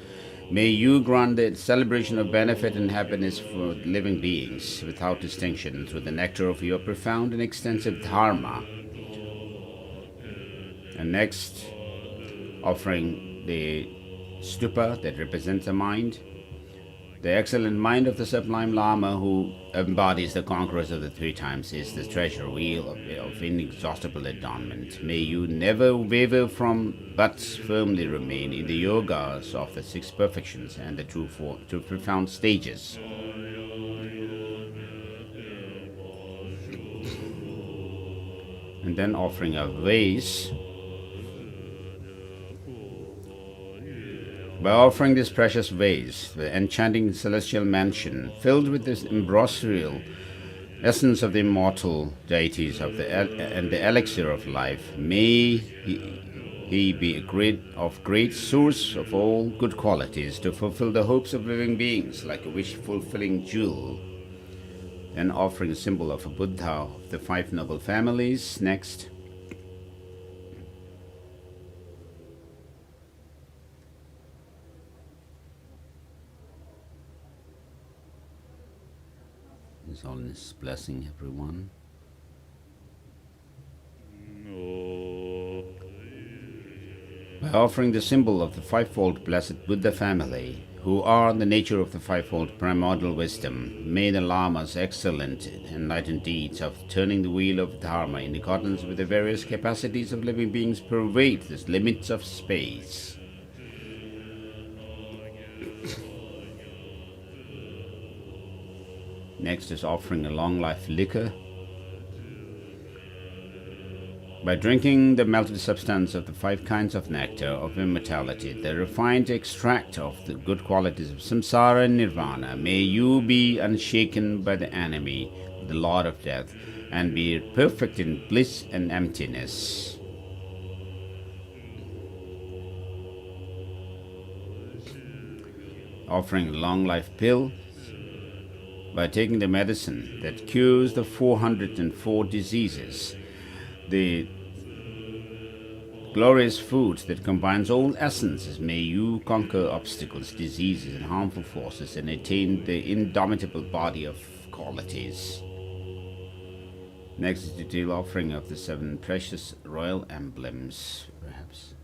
May you grant the celebration of benefit and happiness for living beings without distinction through the nectar of your profound and extensive Dharma. And next, offering the stupa that represents the mind, The excellent mind of the sublime Lama, who embodies the conquerors of the three times, is the treasure wheel of inexhaustible adornment. May you never waver from, but firmly remain in the yogas of the six perfections and the two profound stages. And then offering a vase. By offering this precious vase, the enchanting celestial mansion, filled with this ambrosial essence of the immortal deities and the elixir of life, may he be a great source of all good qualities to fulfill the hopes of living beings, like a wish-fulfilling jewel. Then offering a symbol of a Buddha of the five noble families. Next. His Holiness blessing everyone. By offering the symbol of the fivefold blessed Buddha family, who are the nature of the fivefold primordial wisdom, may the Lama's excellent enlightened deeds of turning the wheel of Dharma in accordance with the various capacities of living beings pervade the limits of space. Next is offering a long life liquor. By drinking the melted substance of the five kinds of nectar of immortality, the refined extract of the good qualities of samsara and nirvana, may you be unshaken by the enemy, the Lord of Death, and be perfect in bliss and emptiness. Offering a long life pill. By taking the medicine that cures the 404 diseases, the glorious food that combines all essences, may you conquer obstacles, diseases, and harmful forces, and attain the indomitable body of qualities. Next is the detailed offering of the 7 precious royal emblems, perhaps.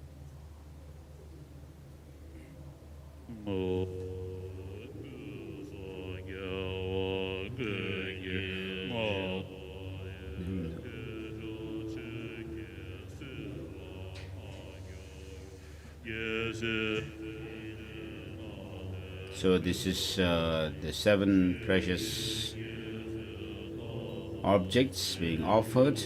So this is the 7 precious objects being offered.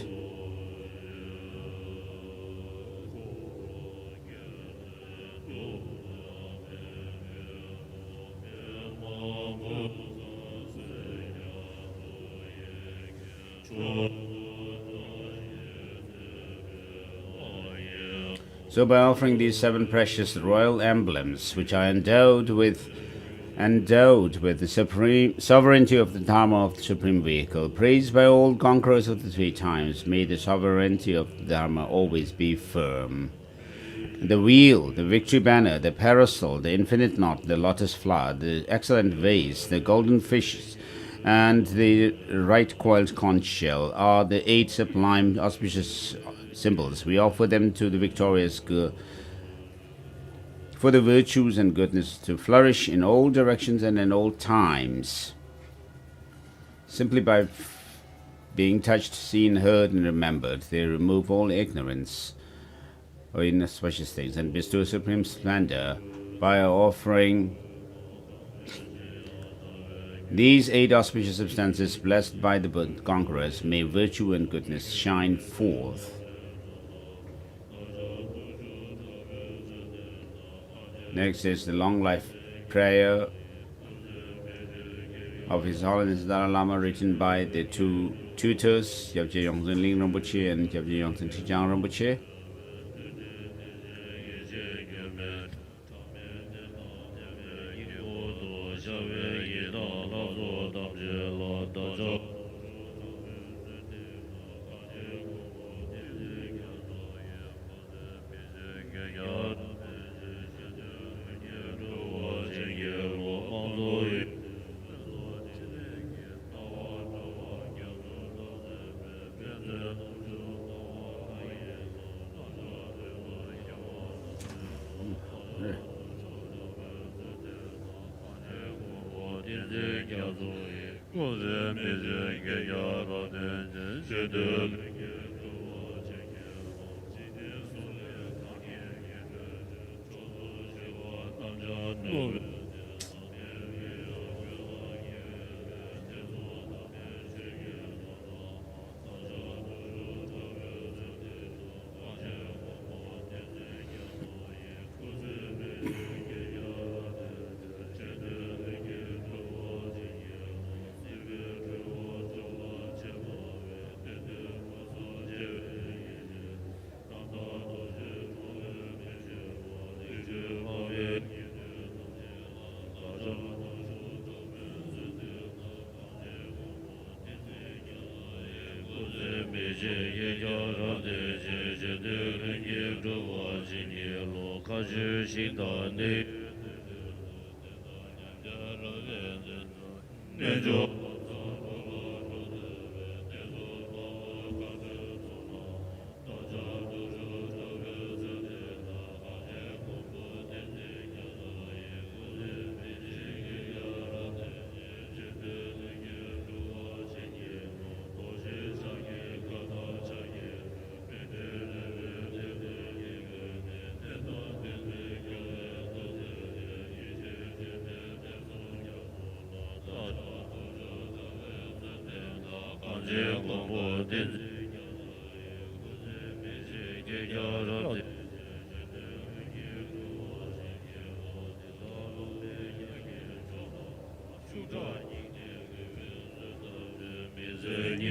So by offering these 7 precious royal emblems, which are endowed with the supreme sovereignty of the Dharma of the Supreme Vehicle, praised by all conquerors of the 3 times, may the sovereignty of the Dharma always be firm. The wheel, the victory banner, the parasol, the infinite knot, the lotus flower, the excellent vase, the golden fish, and the right coiled conch shell are the 8 sublime auspicious symbols. We offer them to the victorious for the virtues and goodness to flourish in all directions and in all times. Simply by being touched, seen, heard, and remembered, they remove all ignorance or inauspicious things and bestow supreme splendor by offering these 8 auspicious substances blessed by the conquerors. May virtue and goodness shine forth. Next is the long life prayer of His Holiness Dalai Lama, written by the 2 tutors, Gyabje Yongzhen Ling Rinpoche and Gyabje Yongzhen Trijang Rinpoche.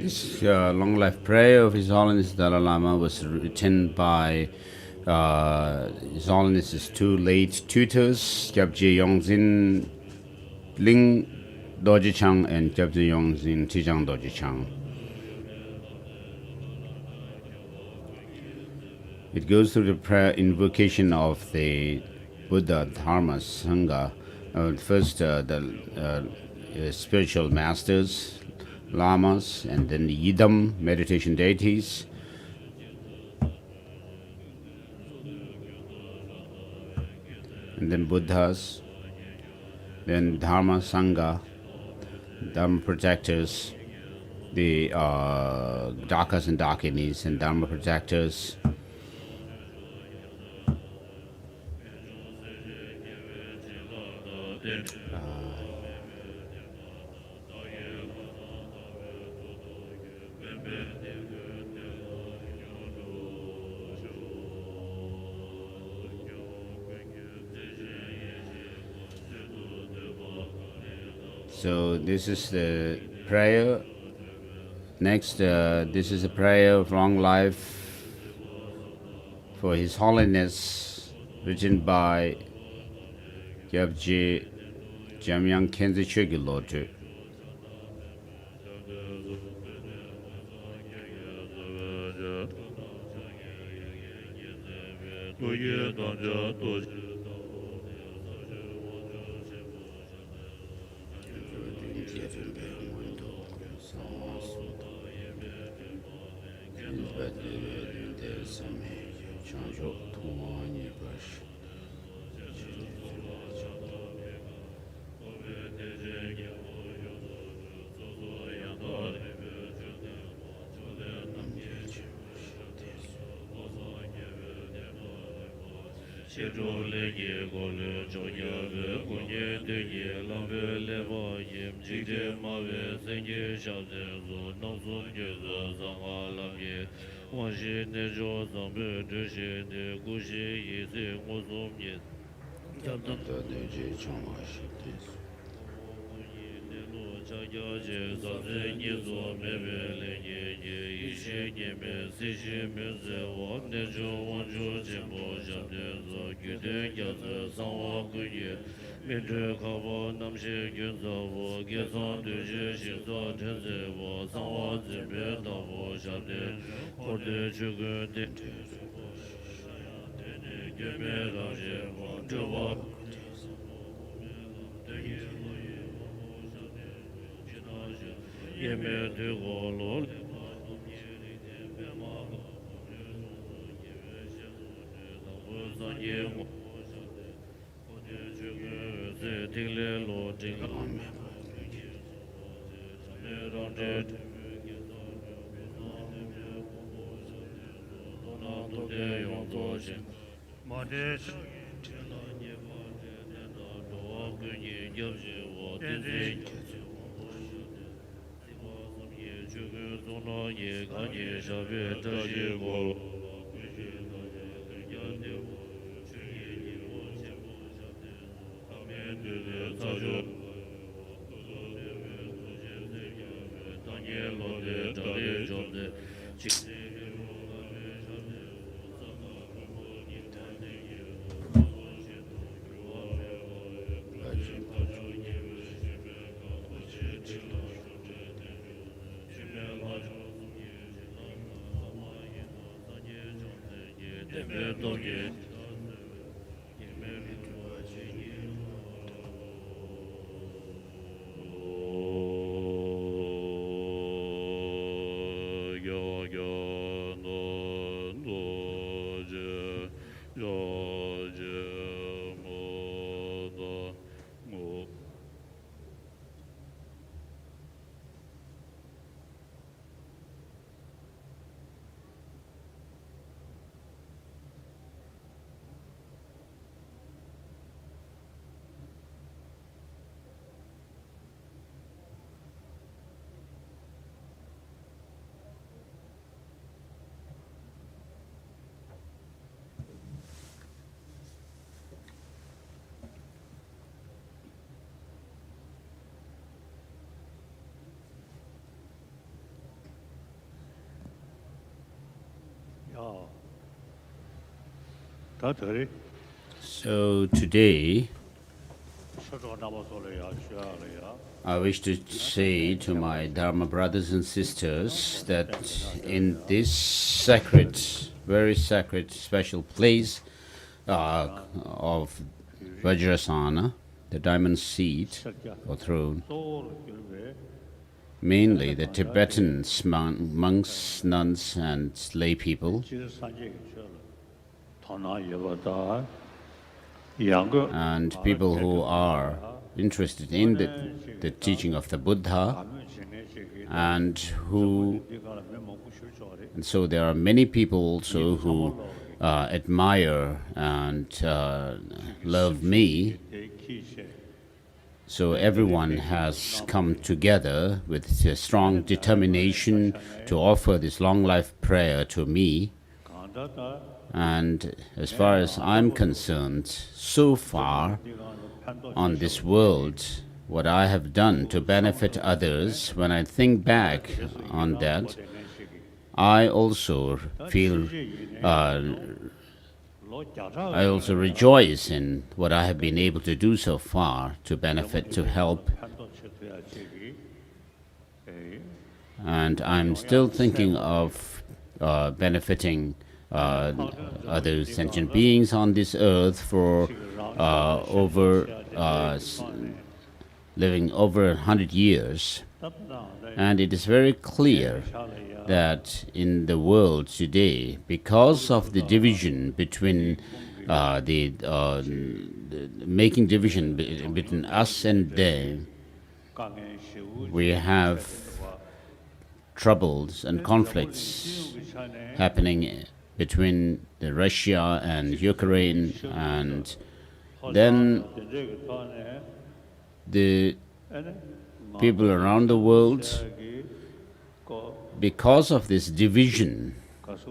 This long life prayer of His Holiness Dalai Lama was written by His Holiness's two late tutors, Gyabje Yongzin Ling Dorje Chang and Gyabje Yongzin Tijang Dorje Chang. It goes through the prayer invocation of the Buddha, Dharma, Sangha. First, the spiritual masters, lamas, and then the Yidam, meditation deities. And then Buddhas, then Dharma, Sangha, Dharma protectors, the Dakas and Dakinis, and Dharma protectors. So this is the prayer. Next, this is a prayer of long life for His Holiness, written by Gyabje Jamyang Kenze Chogi Lotu. So today, I wish to say to my Dharma brothers and sisters that in this sacred, very sacred, special place of Vajrasana, the diamond seat or throne, mainly the Tibetan monks, nuns, and lay people, and people who are interested in the teaching of the Buddha, and so there are many people also who admire and love me. So everyone has come together with a strong determination to offer this long life prayer to me. And as far as I'm concerned, so far on this world, what I have done to benefit others, when I think back on that, I also feel, I also rejoice in what I have been able to do so far to benefit, to help. And I'm still thinking of benefiting other sentient beings on this earth for living over 100 years. And it is very clear that in the world today, because of the division between making division between us and them, we have troubles and conflicts happening between Russia and Ukraine, and then the people around the world, because of this division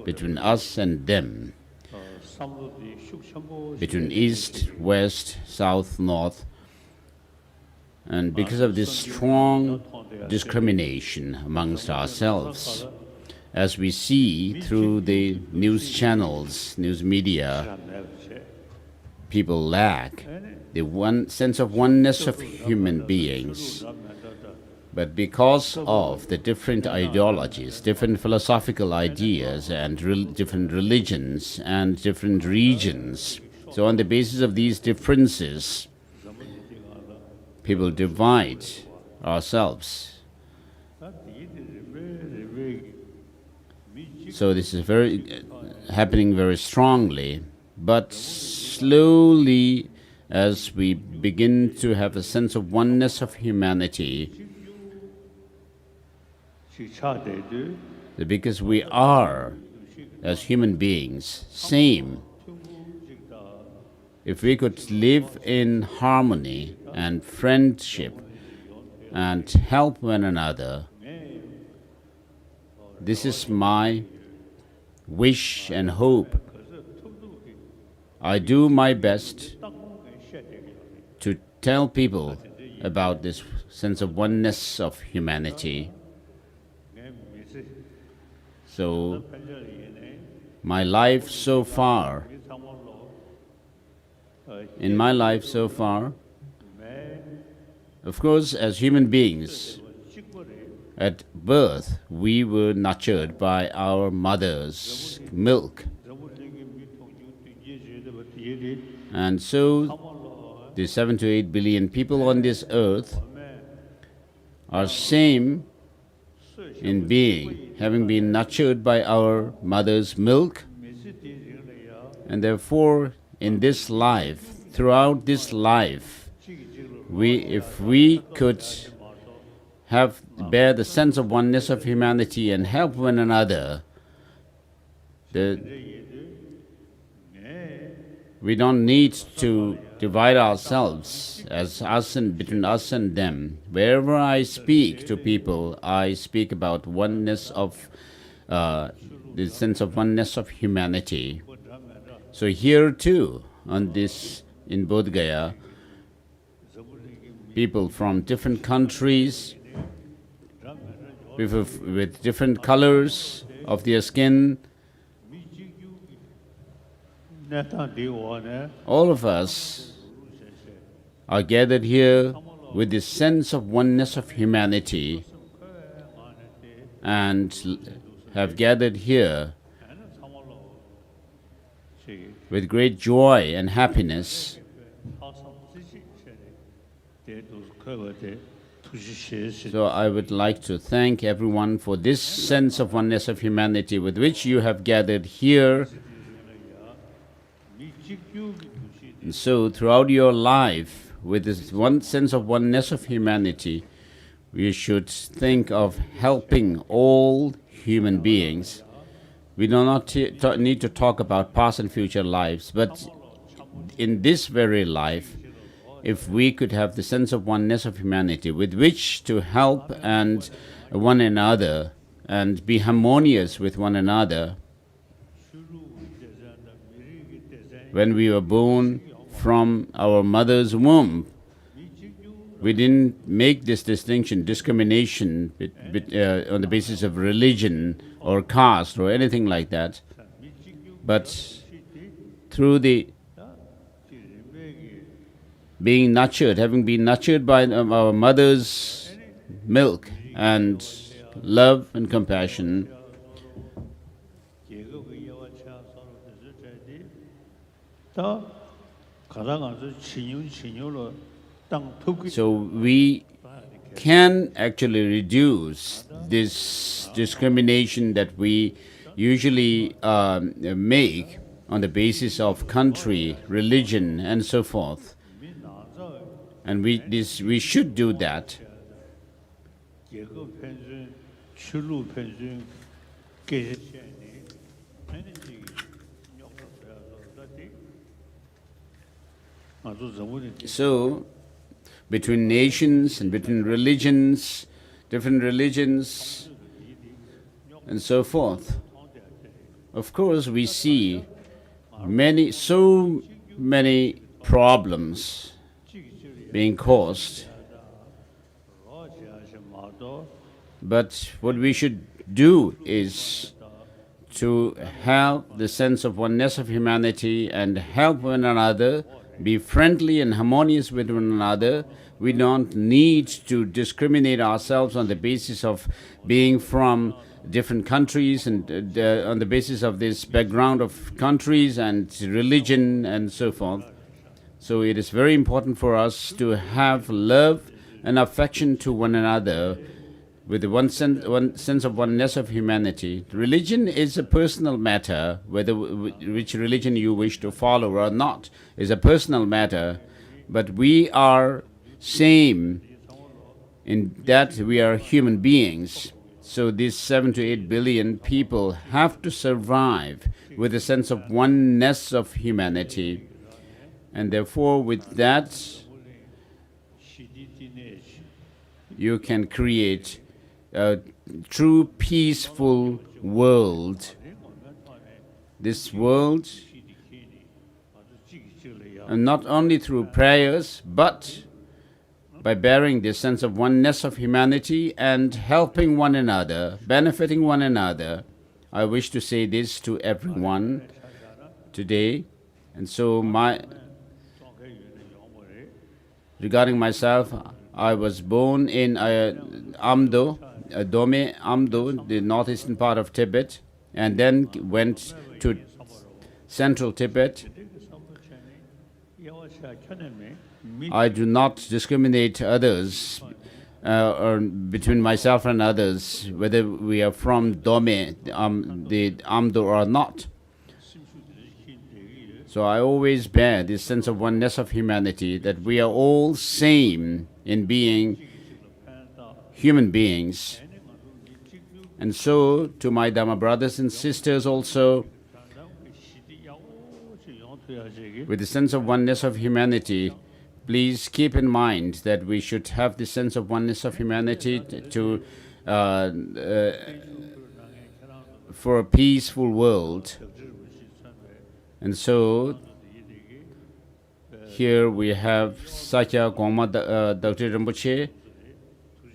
between us and them, between East, West, South, North, and because of this strong discrimination amongst ourselves, as we see through the news channels, news media, people lack the one sense of oneness of human beings. But because of the different ideologies, different philosophical ideas, and different religions and different regions, so on the basis of these differences, people divide ourselves. So this is happening very strongly, but slowly, as we begin to have a sense of oneness of humanity, because we are, as human beings, same. If we could live in harmony and friendship and help one another, this is my wish and hope. I do my best to tell people about this sense of oneness of humanity. So, my life so far, in my life so far, of course, as human beings, at birth, we were nurtured by our mother's milk. And so, the 7 to 8 billion people on this earth are same in being, having been nurtured by our mother's milk. And therefore, in this life, throughout this life, if we could bear the sense of oneness of humanity and help one another, we don't need to divide ourselves as us and between us and them. Wherever I speak to people, I speak about oneness of the sense of oneness of humanity. So here too, on this in Bodhgaya, people from different countries with different colors of their skin, all of us are gathered here with this sense of oneness of humanity and have gathered here with great joy and happiness. So I would like to thank everyone for this sense of oneness of humanity with which you have gathered here. And so throughout your life, with this one sense of oneness of humanity, we should think of helping all human beings. We do not need to talk about past and future lives, but in this very life, if we could have the sense of oneness of humanity with which to help and one another and be harmonious with one another. When we were born from our mother's womb, we didn't make this discrimination on the basis of religion or caste or anything like that. But through the being nurtured, having been nurtured by our mother's milk and love and compassion, so we can actually reduce this discrimination that we usually make on the basis of country, religion, and so forth. And we should do that. So, between nations and between religions, different religions, and so forth, of course we see so many problems being caused. But what we should do is to have the sense of oneness of humanity and help one another, be friendly and harmonious with one another. We don't need to discriminate ourselves on the basis of being from different countries and on the basis of this background of countries and religion and so forth. So it is very important for us to have love and affection to one another with one sense of oneness of humanity. Religion is a personal matter. Which religion you wish to follow or not is a personal matter. But we are same in that we are human beings. So these 7 to 8 billion people have to survive with a sense of oneness of humanity. And therefore, with that, you can create a true peaceful world. This world, and not only through prayers, but by bearing this sense of oneness of humanity and helping one another, benefiting one another. I wish to say this to everyone today. And so regarding myself, I was born in Amdo, Dome Amdo, the northeastern part of Tibet, and then went to central Tibet. I do not discriminate others or between myself and others, whether we are from Dome, the Amdo or not. So I always bear this sense of oneness of humanity, that we are all same in being human beings. And so to my Dharma brothers and sisters also, with the sense of oneness of humanity, please keep in mind that we should have the sense of oneness of humanity for a peaceful world. And so here we have Sakya Goma Dr. Rinpoche,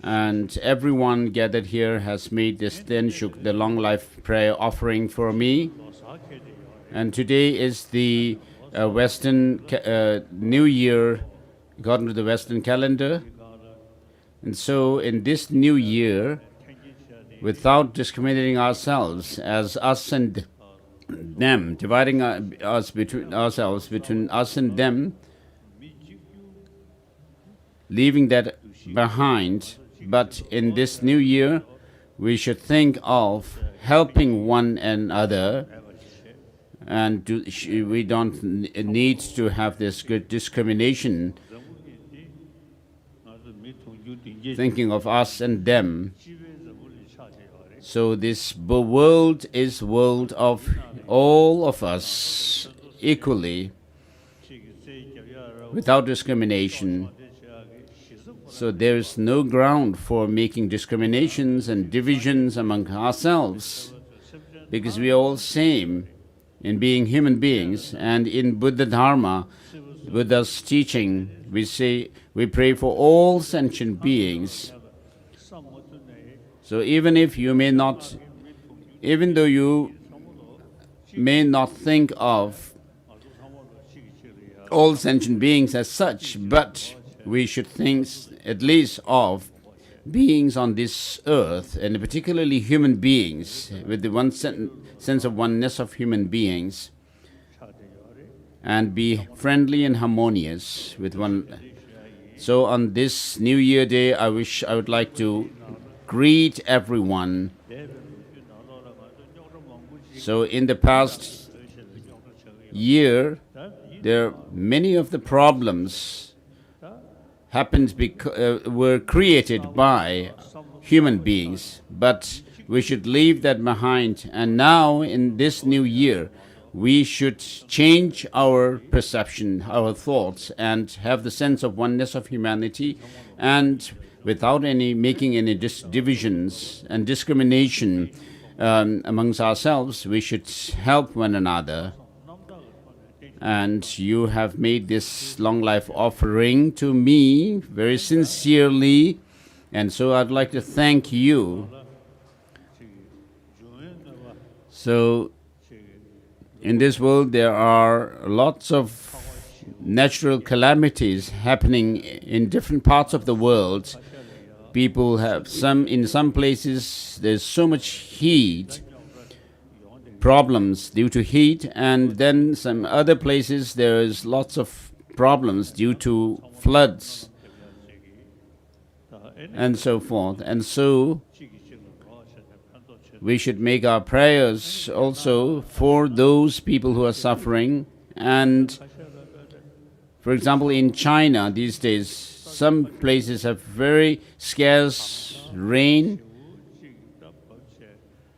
and everyone gathered here has made this Tenshuk, the long life prayer offering for me. And today is the Western New Year, according to the Western calendar. And so in this new year, without discriminating ourselves as us and them, dividing us between ourselves, between us and them, leaving that behind. But in this new year, we should think of helping one another, and we don't need to have this good discrimination, thinking of us and them. So this world is world of all of us equally, without discrimination. So there is no ground for making discriminations and divisions among ourselves, because we are all same in being human beings. And in Buddha Dharma, Buddha's teaching, we pray for all sentient beings. So even though you may not think of all sentient beings as such, but we should think at least of beings on this earth, and particularly human beings, with the one sense of oneness of human beings, and be friendly and harmonious with one. So on this New Year Day, I would like to greet everyone. So in the past year, many of the problems were created by human beings, but we should leave that behind. And now in this new year, we should change our perception, our thoughts, and have the sense of oneness of humanity, and without making any divisions and discrimination amongst ourselves, we should help one another. And you have made this long life offering to me very sincerely, and so I'd like to thank you. So in this world there are lots of natural calamities happening in different parts of the world. People have in some places there's so much heat, problems due to heat, and then some other places there is lots of problems due to floods and so forth. And so we should make our prayers also for those people who are suffering. And for example, in China these days, some places have very scarce rain,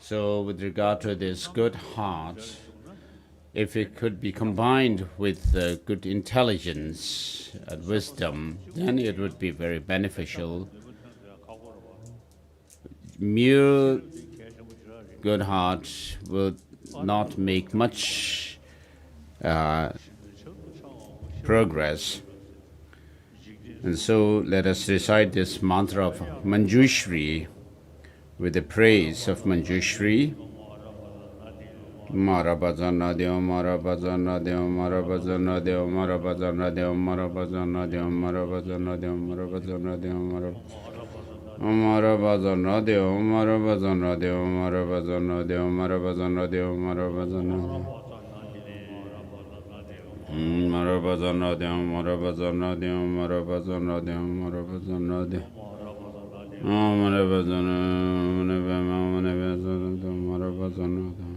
So, with regard to this good heart, if it could be combined with good intelligence and wisdom, then it would be very beneficial. Mere good heart will not make much progress. And so let us recite this mantra of Manjushri with the praise of Manjushri. Mara bhajana deo, mara bhajana deo, mara bhajana deo, mara bhajana deo, mara bhajana deo, mara bhajana deo, mara bhajana deo, mara bhajana deo, mara bhajana deo, mara bhajana deo, mara bhajana deo, mara bhajana deo. Mara bhajana deo, mara bhajana deo, mara bhajana deo, mara bhajana deo. Mara bhajana, mara bhajana deo.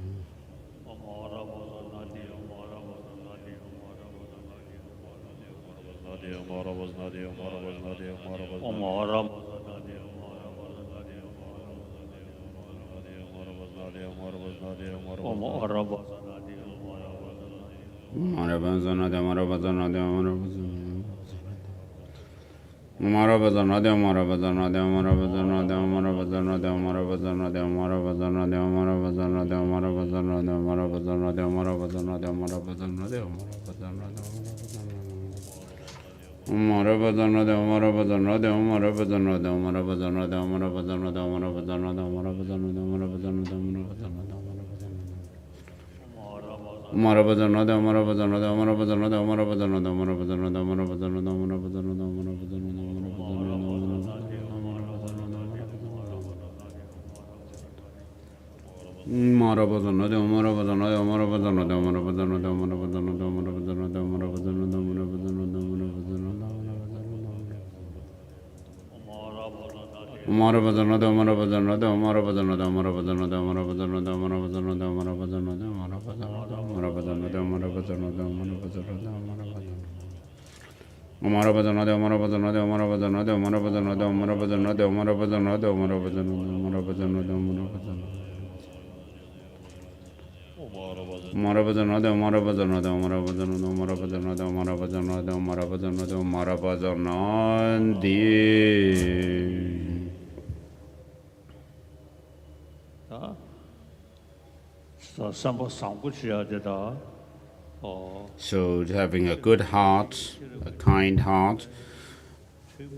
So having a good heart, a kind heart,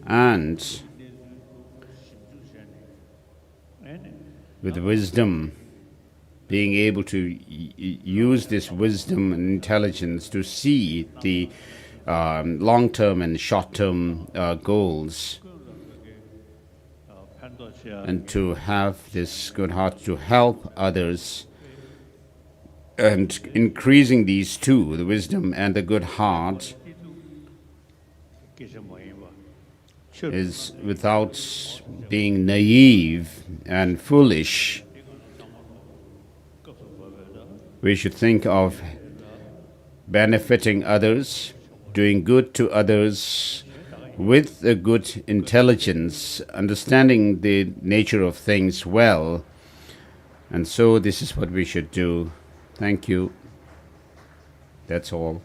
and with wisdom, being able to use this wisdom and intelligence to see the long-term and short-term goals, and to have this good heart to help others, and increasing these two, the wisdom and the good heart, is without being naive and foolish. We should think of benefiting others, doing good to others with a good intelligence, understanding the nature of things well. And so this is what we should do. Thank you. That's all.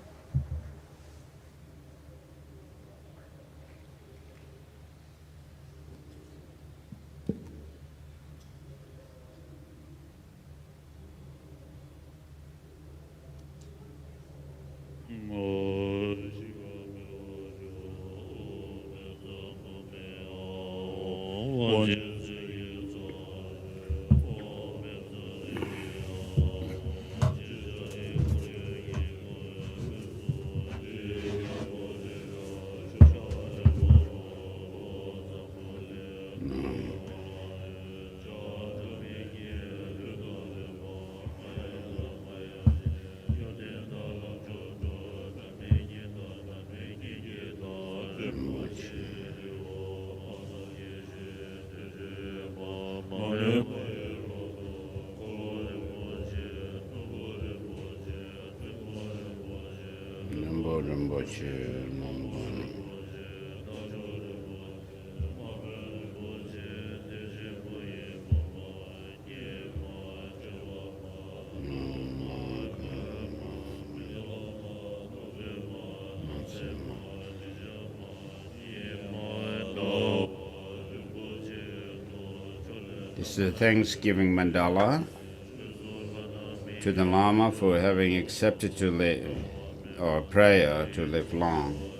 This is a Thanksgiving mandala to the Lama for having accepted to live, or prayer to live long.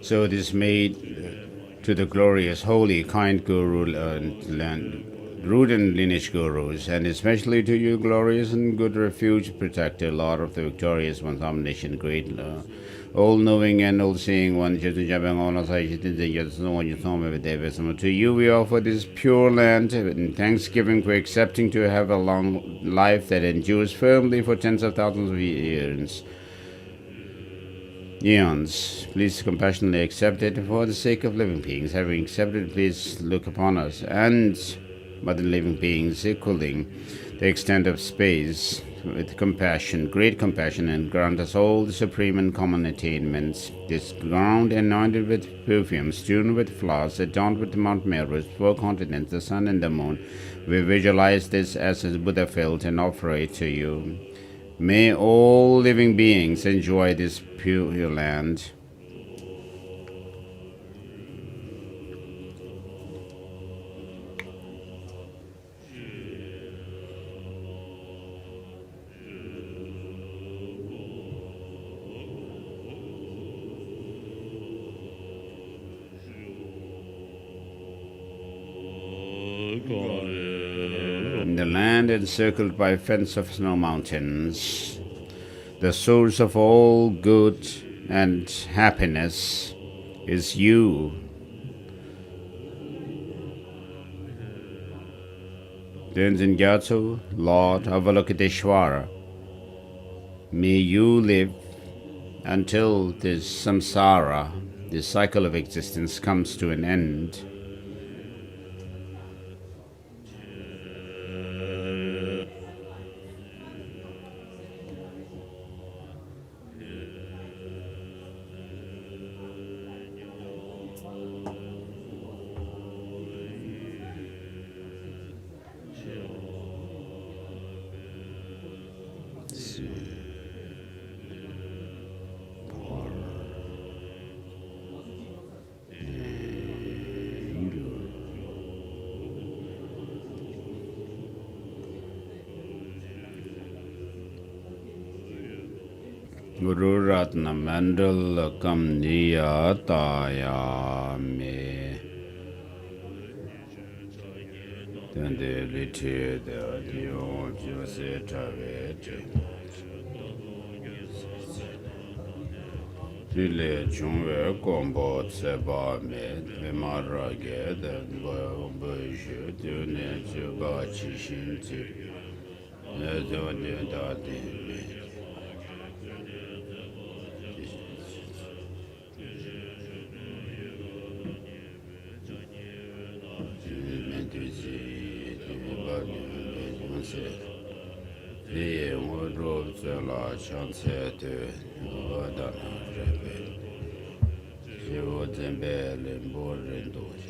So it is made to the glorious, holy, kind Guru, root and lineage Gurus, and especially to you, glorious and good refuge protector, Lord of the victorious ones, omniscient, great all-knowing and all-seeing one. To you we offer this pure land in thanksgiving for accepting to have a long life that endures firmly for tens of thousands of years. Eons, please compassionately accept it for the sake of living beings. Having accepted, please look upon us and other living beings equaling the extent of space with compassion, great compassion, and grant us all the supreme and common attainments. This ground anointed with perfume, strewn with flowers, adorned with Mount Meru's 4 continents, the sun and the moon, we visualize this as a Buddha felt and offer it to you. May all living beings enjoy this pure land. The land encircled by a fence of snow mountains, the source of all good and happiness is you. Tenzin Gyatso, Lord Avalokiteshvara, may you live until this samsara, this cycle of existence, comes to an end. Guru Ratna Mandal Kam Niyataya Me Tende Liti De Dio Jose Tavete Dile Chungwe Kombo Tseba Me Vimara Gede Boju Dune Juba Chishin Ti Nezo De Dati Me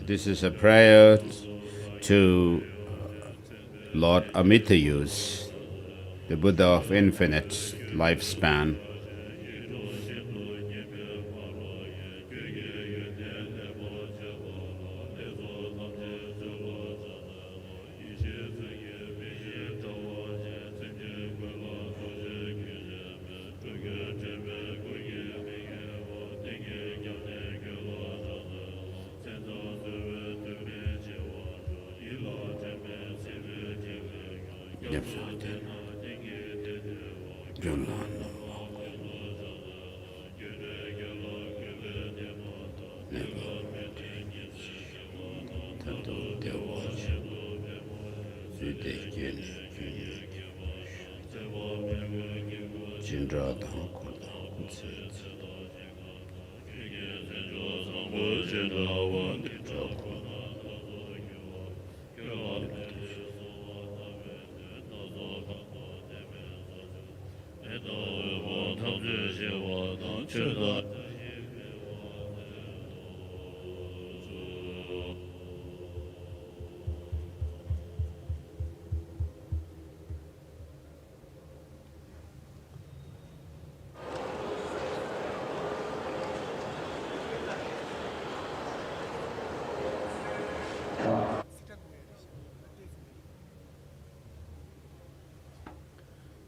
This is a prayer to Lord Amitayus, the Buddha of infinite lifespan.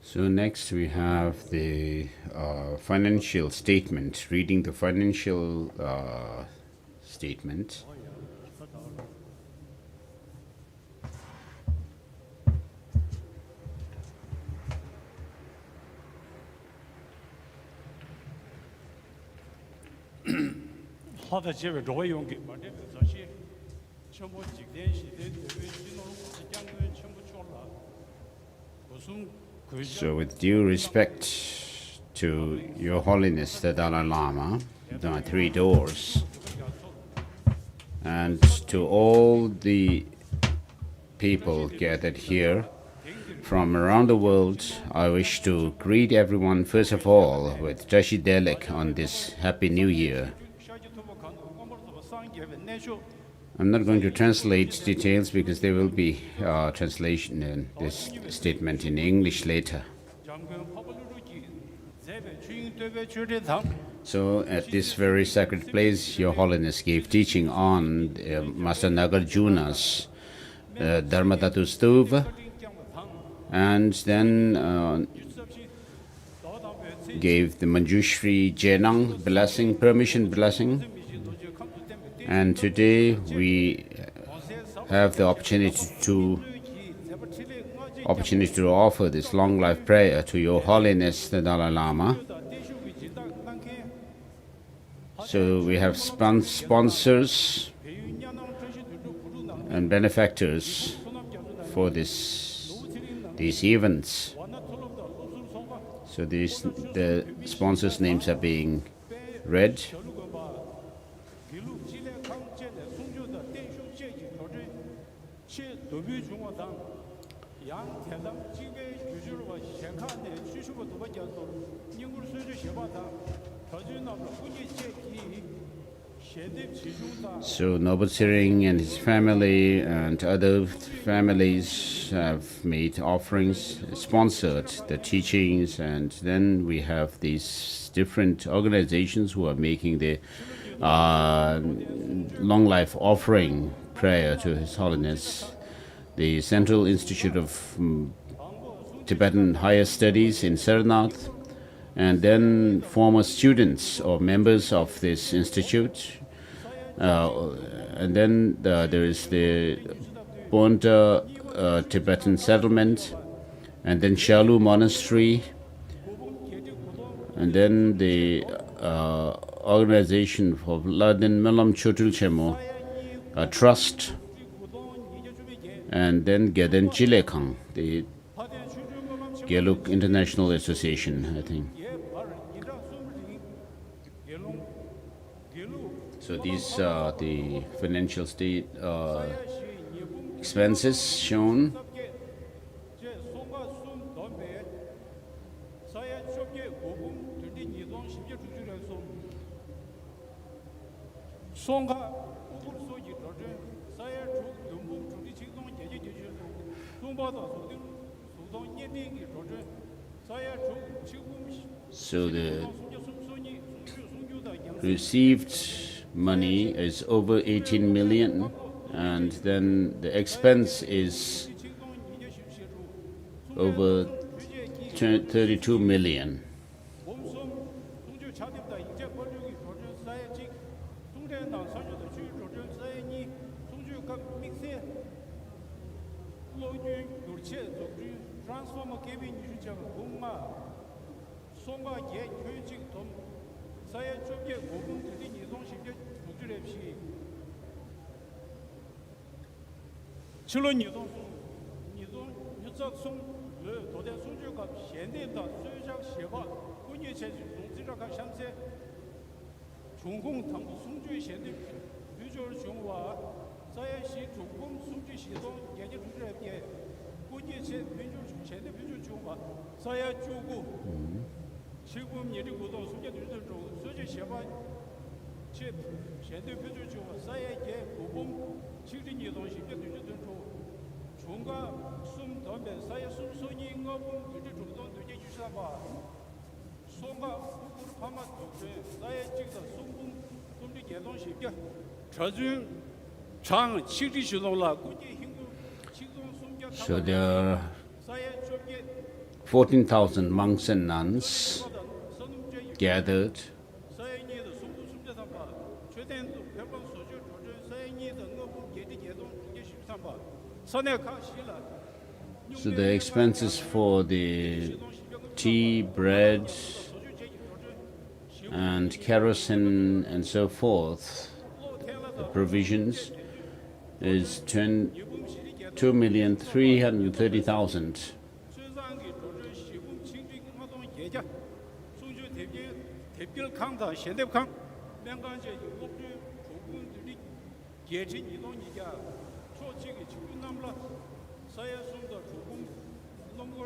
So next we have the financial statement, reading the financial statement. 하다 집에 로이 용기 말대 사실 전부 직된 시대 신호로 장면 전부 졸라 무슨 So, with due respect to Your Holiness the Dalai Lama, the three doors, and to all the people gathered here from around the world, I wish to greet everyone first of all with Jashi Delek on this Happy New Year. I'm not going to translate details because there will be translation in this statement in English later. So at this very sacred place, Your Holiness gave teaching on Master Nagarjuna's Dharmadhatu Stuva, and then gave the Manjushri Jenang blessing, permission blessing. And today we have the opportunity to offer this long life prayer to Your Holiness the Dalai Lama. So we have sponsors and benefactors for these events. So the sponsors' names are being read. So Noble Tsering and his family and other families have made offerings, sponsored the teachings, and then we have these different organizations who are making the long life offering prayer to His Holiness. The Central Institute of Tibetan Higher Studies in Sarnath, and then former students or members of this institute. And then there is the Bonta Tibetan settlement, and then Shalu Monastery, and then the organization for Ladin Melam Chotul Chemo Trust, and then Geden Chilekang, the Geluk International Association, I think. So these are the financial state expenses shown. So the received money is over 18 million, and then the expense is over 32 million. So there are 14,000 monks and nuns gathered. So the expenses for the tea, bread, and kerosene and so forth, the provisions is 2,330,000.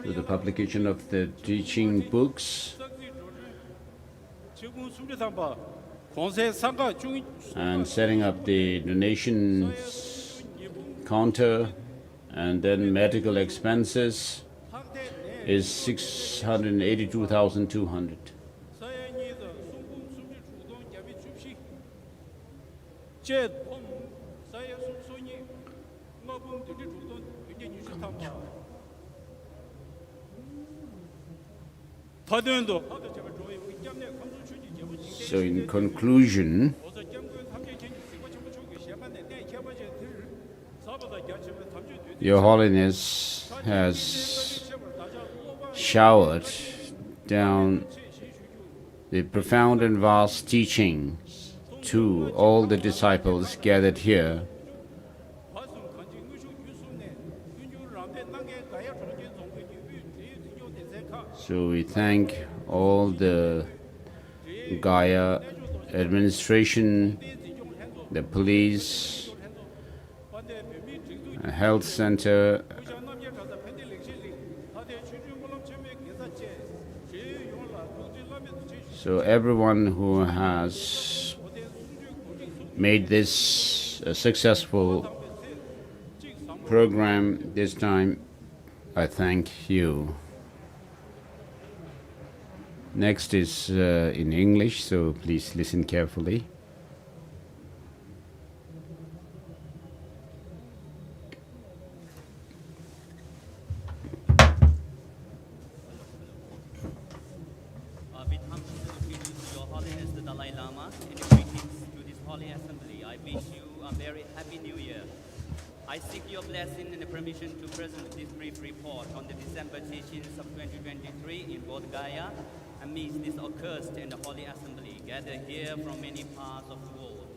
So the publication of the teaching books and setting up the donations counter, and then medical expenses is 682,200. So in conclusion, Your Holiness has showered down the profound and vast teaching to all the disciples gathered here. So we thank all the Gaya administration, the police, health center, so everyone who has made this a successful program this time, I thank you. Next is in English, so please listen carefully. With humble greetings to Your Holiness the Dalai Lama and greetings to this holy assembly, I wish you a very happy new year. I seek your blessing and permission to present this brief report on the December teachings of 2023 in Bodhgaya amidst this accursed and holy assembly gathered here from many parts of the world.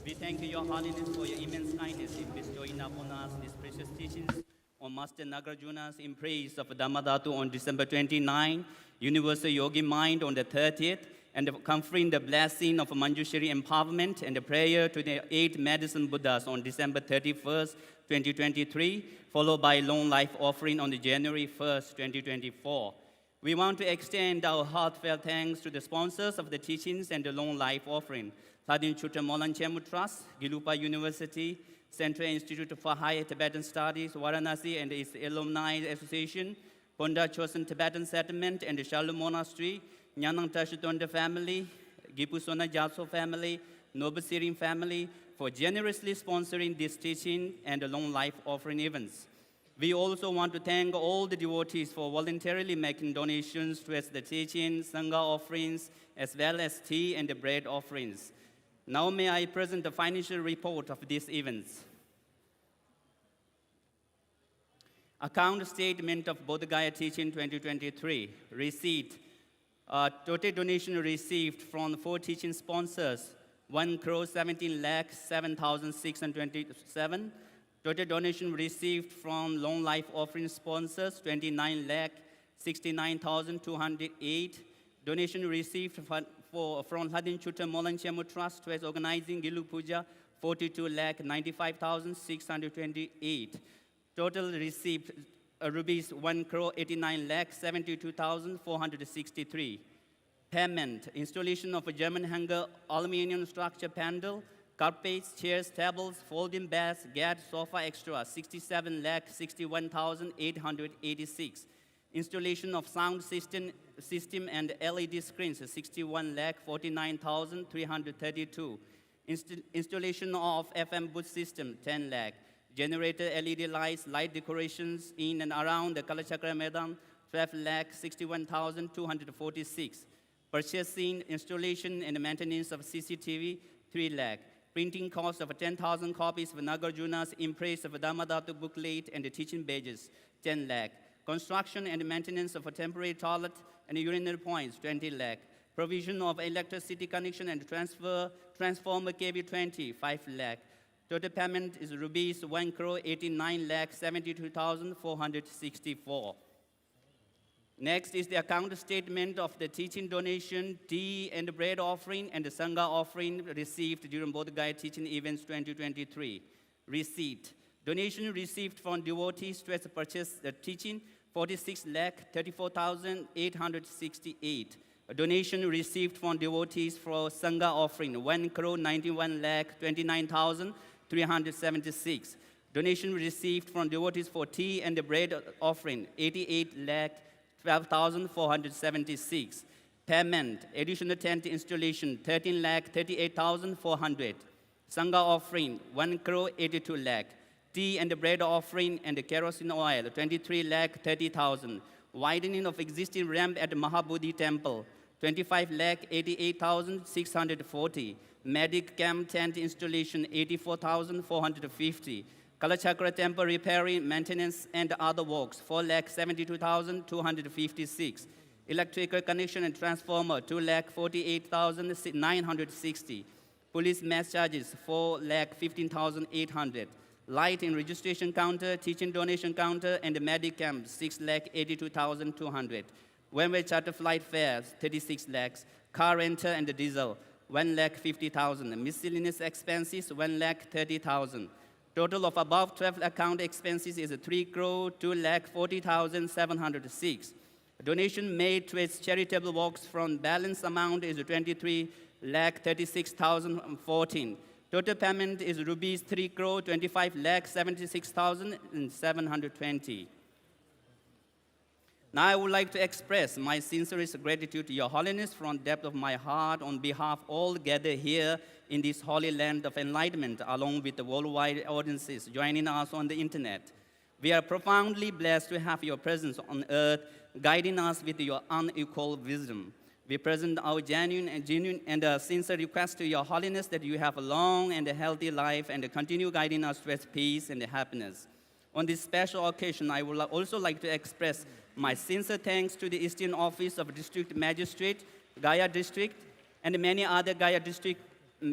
We thank Your Holiness for your immense kindness in bestowing upon us these precious teachings on Master Nagarjuna's in praise of Dhammadhatu on December 29, Universal Yogi Mind on the 30th, and conferring the blessing of Manjushri empowerment and the prayer to the 8 medicine Buddhas on December 31st, 2023, followed by long life offering on the January 1st, 2024. We want to extend our heartfelt thanks to the sponsors of the teachings and the long life offering: Thadin Chuta Molanchemu Trust, Gilupa University, Central Institute for Higher Tibetan Studies, Varanasi and its Alumni Association, Ponda Chosen Tibetan Settlement and the Shalom Monastery, Nyanang Tashitonda family, Gipusona Jaso family, Nobasirin family, for generously sponsoring this teaching and the long life offering events. We also want to thank all the devotees for voluntarily making donations towards the teaching, Sangha offerings, as well as tea and the bread offerings. Now may I present the financial report of these events. Account statement of Bodhgaya Teaching 2023. Receipt. Total donation received from 4 teaching sponsors, 1,17,07,627. Total donation received from long life offering sponsors, 29,69,208. Donation received from Hadin Chuta Molanchemu Trust towards organizing Gilu Puja, 42,95,628. Total received rupees 1,89,72,463. Payment: installation of a German hanger aluminium structure panel, carpets, chairs, tables, folding beds, gad, sofa extra, 67,61,886. Installation of sound system and LED screens, 61,49,332. Installation of FM booth system, 10 lakh. Generator LED lights, light decorations in and around the Kalachakra Medan, 12,61,246. Purchasing, installation, and maintenance of CCTV, 3 lakh. Printing cost of 10,000 copies of Nagarjuna's in praise of Dhammadhatu booklet and the teaching pages, 10 lakh. Construction and maintenance of a temporary toilet and urinary points, 20 lakh. Provision of electricity connection and transformer KV20, 5 lakh. Total payment is rupees 1 crore 89 lakh 72,464. Next is the account statement of the teaching donation, tea and bread offering, and the Sangha offering received during Bodhgaya teaching events 2023. Receipt. Donation received from devotees to purchase the teaching, 46 lakh 34,868. A donation received from devotees for Sangha offering, 1 crore 91 lakh 29,376. Donation received from devotees for tea and the bread offering, 88 lakh 12,476. Payment, additional tent installation, 13 lakh 38,400. Sangha offering, 1 crore 82 lakh. Tea and the bread offering and the kerosene oil, 23 lakh 30,000. Widening of existing ramp at the Mahabodhi temple, 25 lakh 88,640. Medic camp tent installation, 84,450. Kalachakra temple repairing, maintenance, and other works, 4,72,256. Electrical connection and transformer, 2,48,960. Police mass charges, 4,15,800. Light and registration counter, teaching donation counter, and the medic camp, 6,82,200. One-way charter flight fares, 36 lakhs. Car rental and the diesel, 1,50,000. Miscellaneous expenses, 1,30,000. Total of above 12 account expenses is 3 crore 2,40,706. Donation made to its charitable works from balance amount is 23 lakh 36,014. Total payment is rupees 3 crore 25 lakh 76,720. Now I would like to express my sincerest gratitude to Your Holiness from the depth of my heart on behalf of all gathered here in this holy land of enlightenment, along with the worldwide audiences joining us on the internet. We are profoundly blessed to have your presence on earth, guiding us with your unequaled wisdom. We present our genuine and sincere request to Your Holiness that you have a long and a healthy life and continue guiding us towards peace and happiness. On this special occasion, I would also like to express my sincere thanks to the Eastern Office of District Magistrate, Gaya District, and many other Gaya District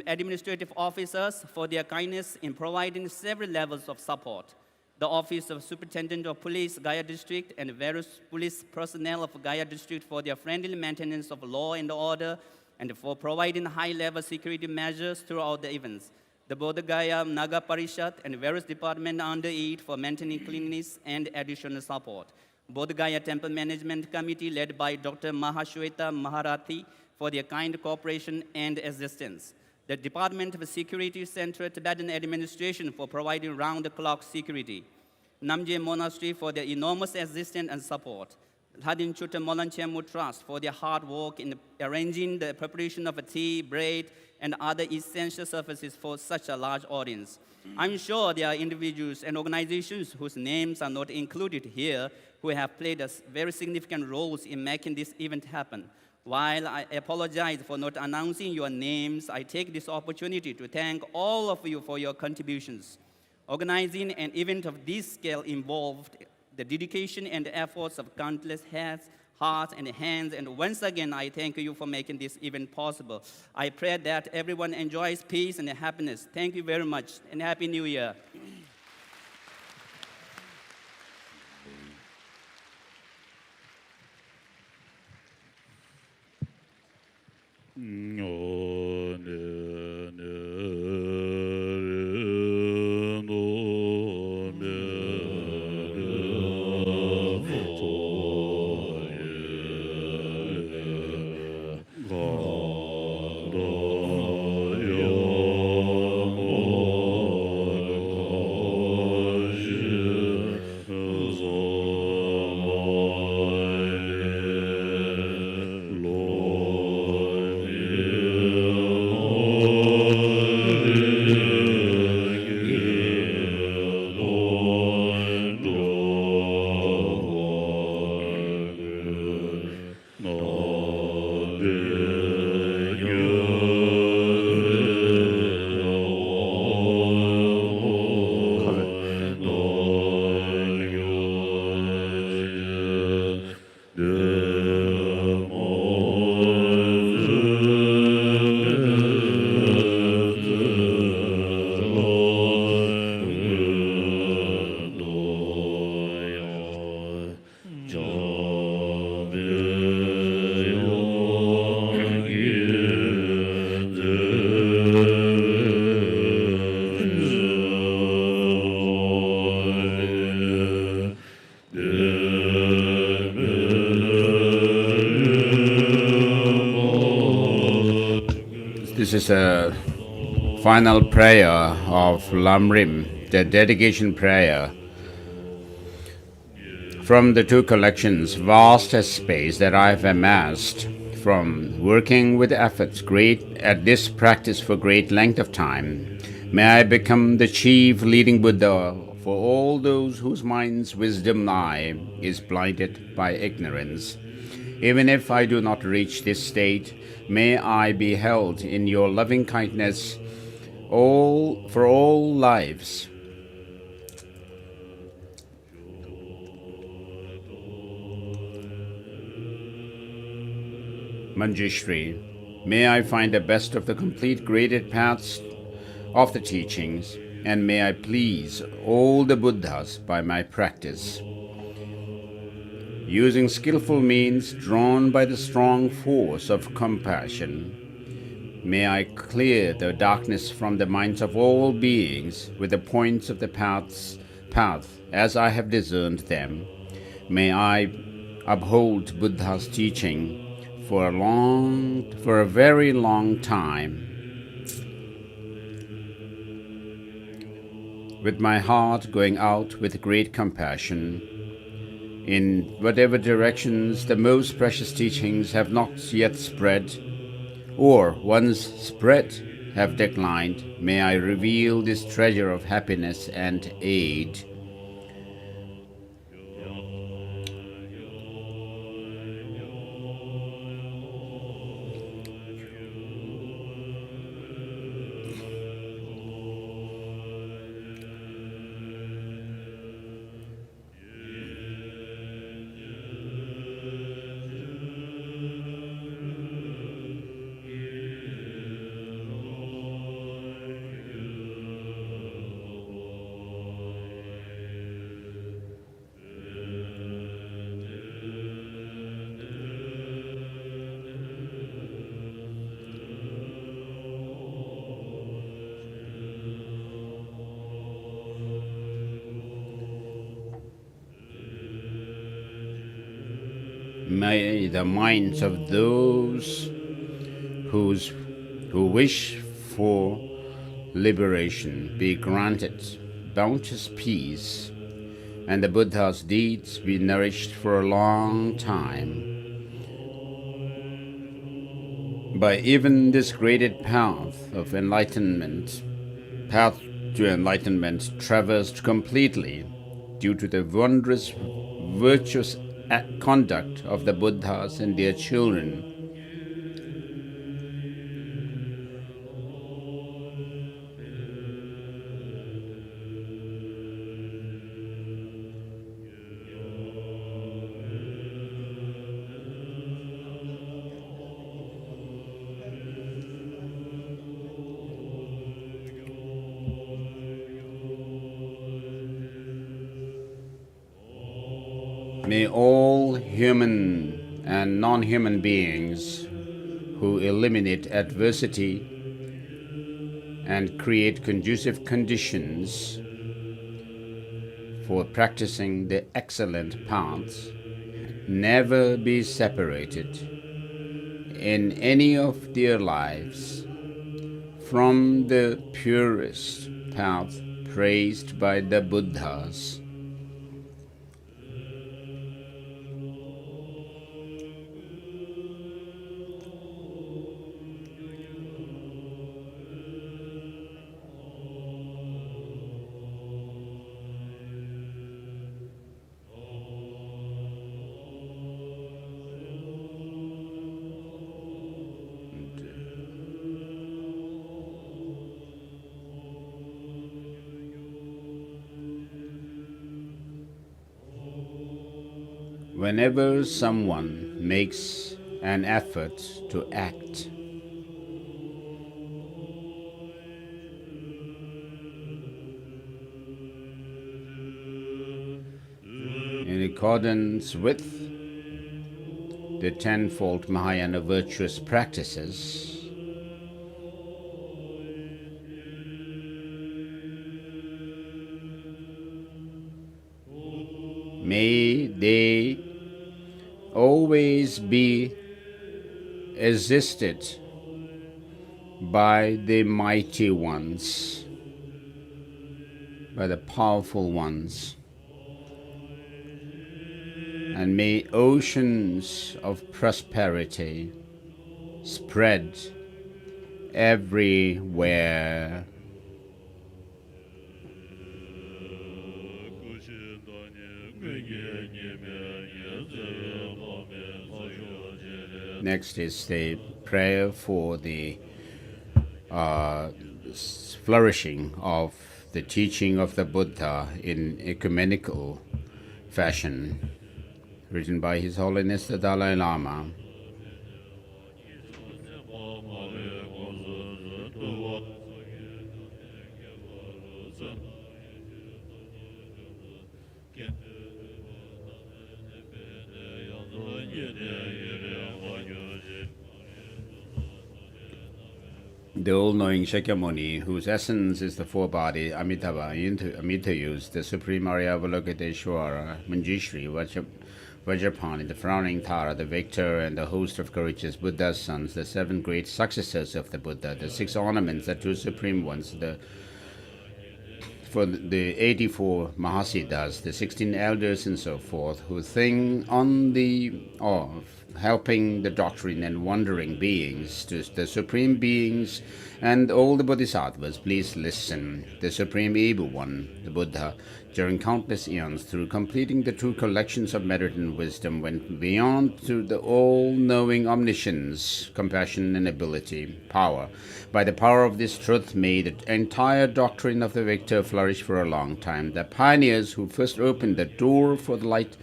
administrative officers for their kindness in providing several levels of support. The Office of Superintendent of Police, Gaya District, and various police personnel of Gaya District for their friendly maintenance of law and order and for providing high-level security measures throughout the events. The Bodhgaya Naga Parishad and various departments under it for maintaining cleanliness and additional support. Bodhgaya Temple Management Committee led by Dr. Mahashweta Maharathi for their kind cooperation and assistance. The Department of Security Central Tibetan Administration for providing round-the-clock security. Namje Monastery for their enormous assistance and support. Thadin Chuta Molanchemu Trust for their hard work in arranging the preparation of tea, bread, and other essential services for such a large audience. I'm sure there are individuals and organizations whose names are not included here who have played very significant roles in making this event happen. While I apologize for not announcing your names, I take this opportunity to thank all of you for your contributions. Organizing an event of this scale involved the dedication and efforts of countless heads, hearts, and hands, and once again, I thank you for making this event possible. I pray that everyone enjoys peace and happiness. Thank you very much, and Happy New Year. This is a final prayer of Lamrim, the dedication prayer. From the two collections, vast as space that I have amassed, from working with efforts great at this practice for great length of time, may I become the chief leading Buddha for all those whose minds' wisdom eye is blinded by ignorance. Even if I do not reach this state, may I be held in your loving kindness for all lives. Manjushri, may I find the best of the complete graded paths of the teachings, and may I please all the Buddhas by my practice. Using skillful means drawn by the strong force of compassion, may I clear the darkness from the minds of all beings with the points of the path as I have discerned them. May I uphold Buddha's teaching for a very long time, with my heart going out with great compassion in whatever directions the most precious teachings have not yet spread, or once spread have declined. May I reveal this treasure of happiness and aid. May the minds of those who wish for liberation be granted bounteous peace, and the Buddha's deeds be nourished for a long time by even this graded path to enlightenment traversed completely due to the wondrous virtuous conduct of the Buddhas and their children. May all human and non-human beings who eliminate adversity and create conducive conditions for practicing the excellent paths never be separated in any of their lives from the purest path praised by the Buddhas. Whenever someone makes an effort to act in accordance with the tenfold Mahayana virtuous practices, may they always be assisted by the mighty ones, by the powerful ones. And may oceans of prosperity spread everywhere. Next is the prayer for the flourishing of the teaching of the Buddha in ecumenical fashion, written by His Holiness the Dalai Lama. The all-knowing Shakyamuni, whose essence is the four-body Amitabha, Amitayus, the Supreme Aryavalokiteshvara, Manjushri, Vajrapani, the frowning Tara, the victor, and the host of courageous Buddha's sons, the seven great successors of the Buddha, the six ornaments, the two supreme ones, for the 84 Mahasiddhas, the 16 elders, and so forth, who think on the of helping the doctrine and wandering beings, to the supreme beings and all the bodhisattvas, please listen. The supreme able one, the Buddha, during countless eons, through completing the true collections of merit and wisdom, went beyond to the all-knowing omniscience, compassion and ability, power. By the power of this truth, may the entire doctrine of the victor flourish for a long time. The pioneers who first opened the door of the light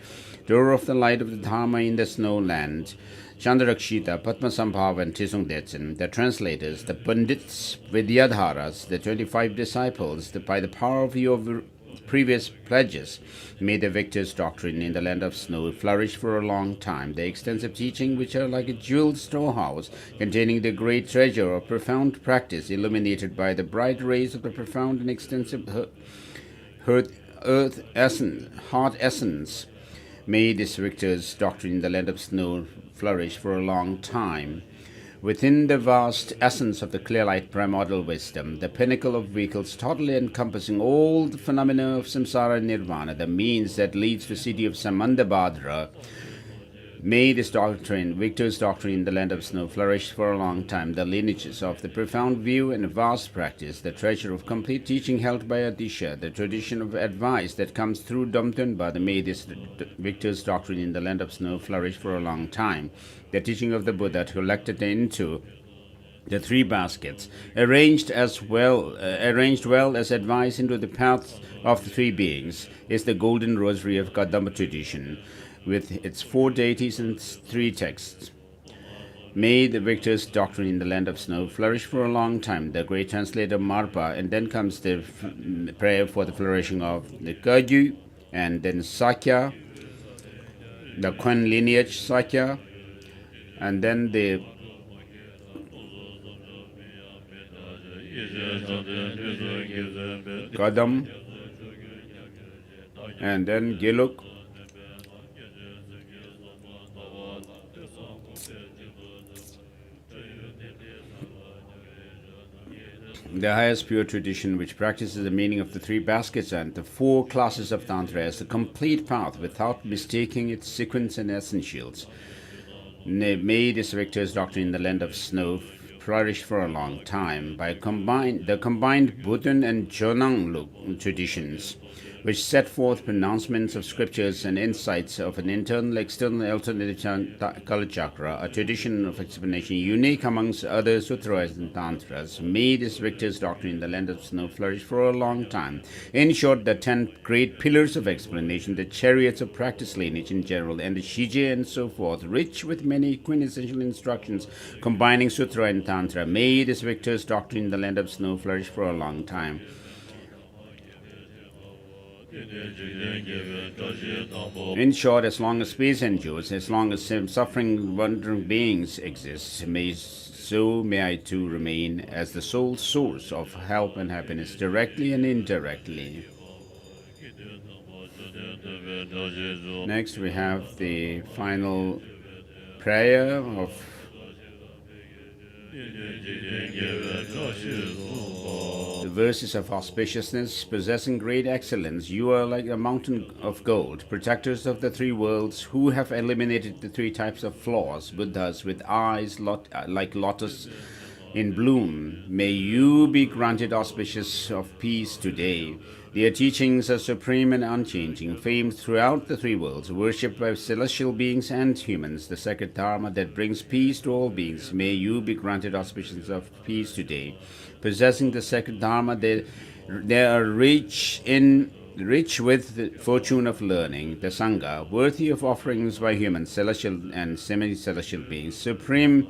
of the Dharma in the snow land, Chandrakshita, Padmasambhava, and Tisung Detsen, the translators, the Pandits, Vidyadharas, the 25 disciples, by the power of your previous pledges, may the victor's doctrine in the land of snow flourish for a long time. The extensive teaching, which are like a jeweled storehouse, containing the great treasure of profound practice, illuminated by the bright rays of the profound and extensive heart essence. May this victor's doctrine in the land of snow flourish for a long time. Within the vast essence of the clear light primordial wisdom, the pinnacle of vehicles totally encompassing all the phenomena of samsara and nirvana, the means that leads to the city of Samandabhadra, may this doctrine, victor's doctrine in the land of snow, flourish for a long time. The lineages of the profound view and vast practice, the treasure of complete teaching held by Adisha, the tradition of advice that comes through Damtunbad, may this victor's doctrine in the land of snow flourish for a long time. The teaching of the Buddha collected into the three baskets, arranged well as advice into the path of the three beings, is the golden rosary of Kadamba tradition, with its 4 deities and 3 texts. May the victor's doctrine in the land of snow flourish for a long time. The great translator Marpa, and then comes the prayer for the flourishing of the Kagyu, and then Sakya, the Kwen lineage Sakya, and then the Kadam, and then Giluk, the highest pure tradition, which practices the meaning of the 3 baskets and the 4 classes of Tantra as the complete path without mistaking its sequence and essentials. May this victor's doctrine in the land of snow flourish for a long time by the combined Buddhan and Jonang traditions, which set forth pronouncements of scriptures and insights of an internal, external, alternative Kalachakra, a tradition of explanation unique amongst other sutras and tantras. May this victor's doctrine in the land of snow flourish for a long time. In short, the 10 great pillars of explanation, the chariots of practice lineage in general, and the Shije and so forth, rich with many quintessential instructions combining sutra and tantra. May this victor's doctrine in the land of snow flourish for a long time. In short, as long as space endures, as long as suffering, wandering beings exist, may I too remain as the sole source of help and happiness, directly and indirectly. Next, we have the final prayer of The verses of auspiciousness, possessing great excellence, you are like a mountain of gold, protectors of the three worlds, who have eliminated the three types of flaws, Buddhas with eyes like lotus in bloom. May you be granted auspicious of peace today. Their teachings are supreme and unchanging, famed throughout the three worlds, worshipped by celestial beings and humans, the sacred Dharma that brings peace to all beings. May you be granted auspicious of peace today. Possessing the sacred Dharma, they are rich with the fortune of learning, the Sangha, worthy of offerings by humans, celestial and semi-celestial beings, supreme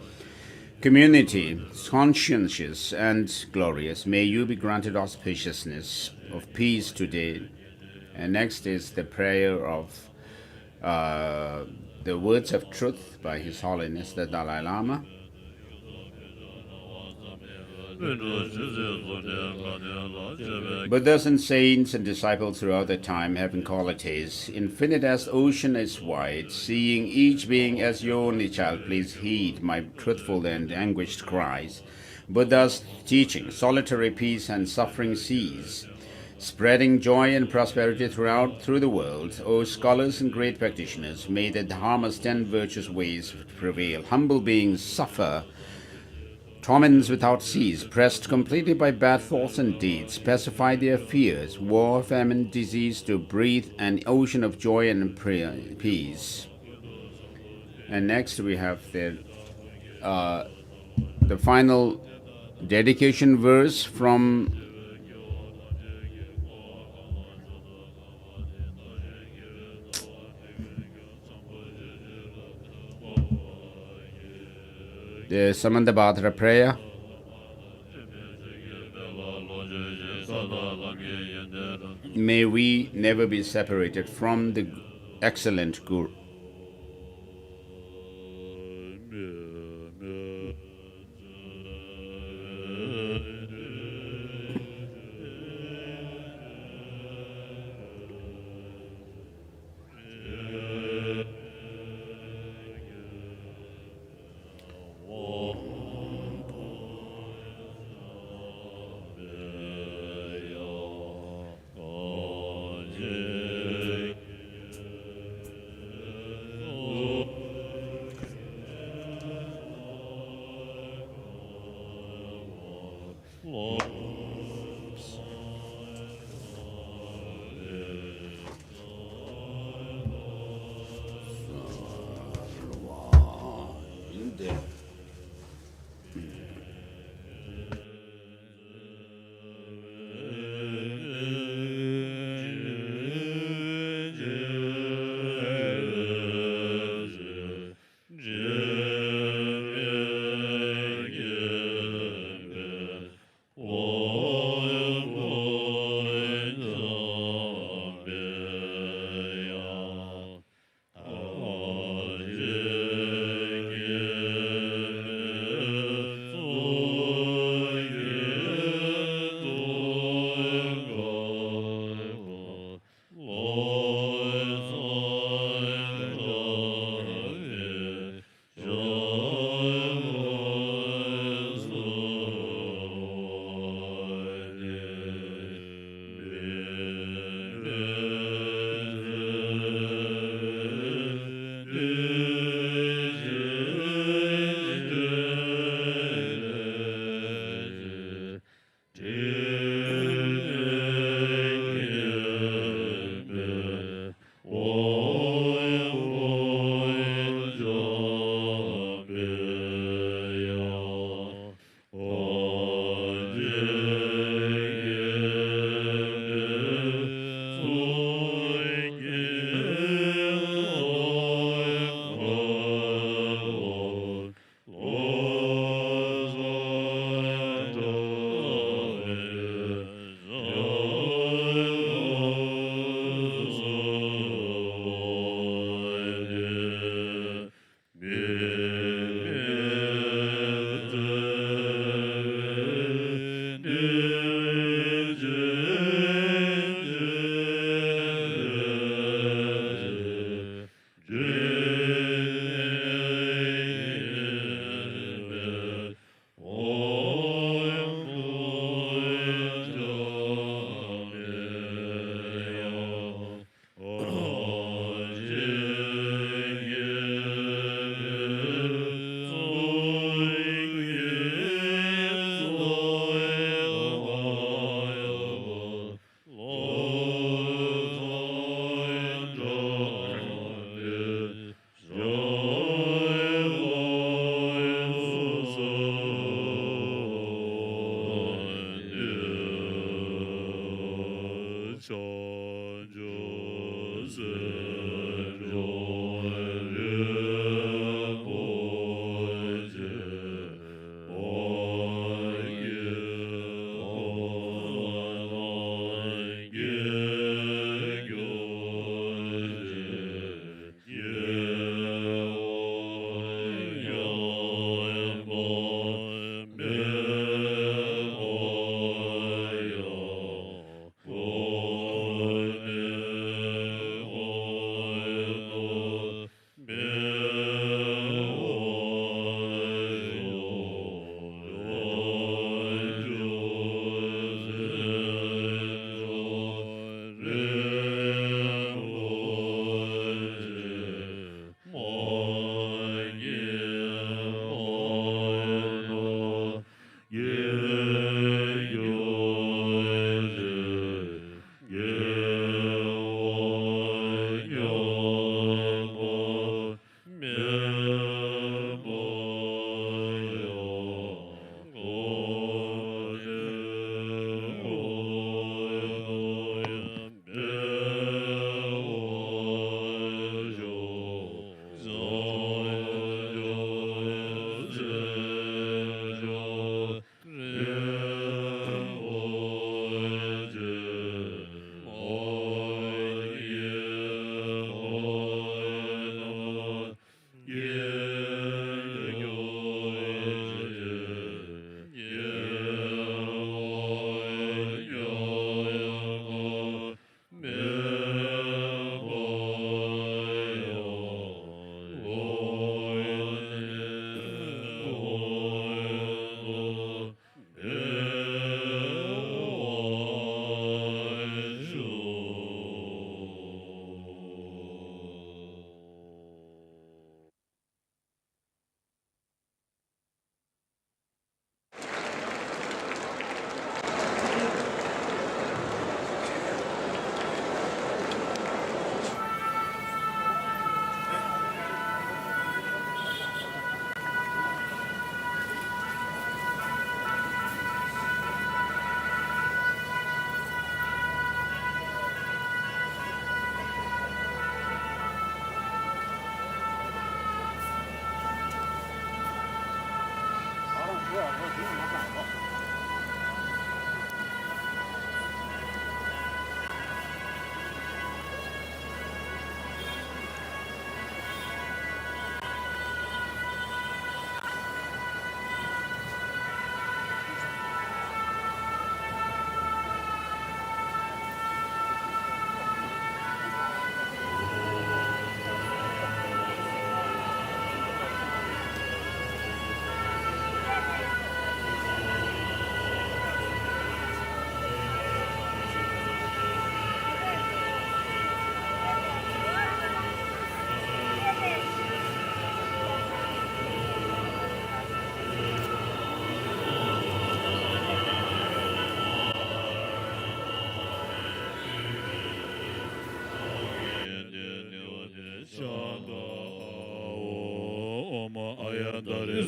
community, conscientious and glorious. May you be granted auspiciousness of peace today. And next is the prayer of the words of truth by His Holiness the Dalai Lama. Buddhas and saints and disciples throughout the time, having qualities infinite as the ocean is wide, seeing each being as your only child, please heed my truthful and anguished cries. Buddha's teaching, solitary peace and suffering cease, spreading joy and prosperity through the world. O scholars and great practitioners, may the Dharma's 10 virtuous ways prevail. Humble beings suffer torments without cease, pressed completely by bad thoughts and deeds, pacify their fears, war, famine, disease, to breathe an ocean of joy and peace. And next we have the final dedication verse from the Samandabhadra prayer. May we never be separated from the excellent Guru.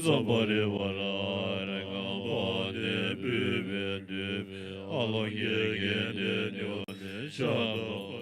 Sabari vara ranga de bibe de aloye gende de shado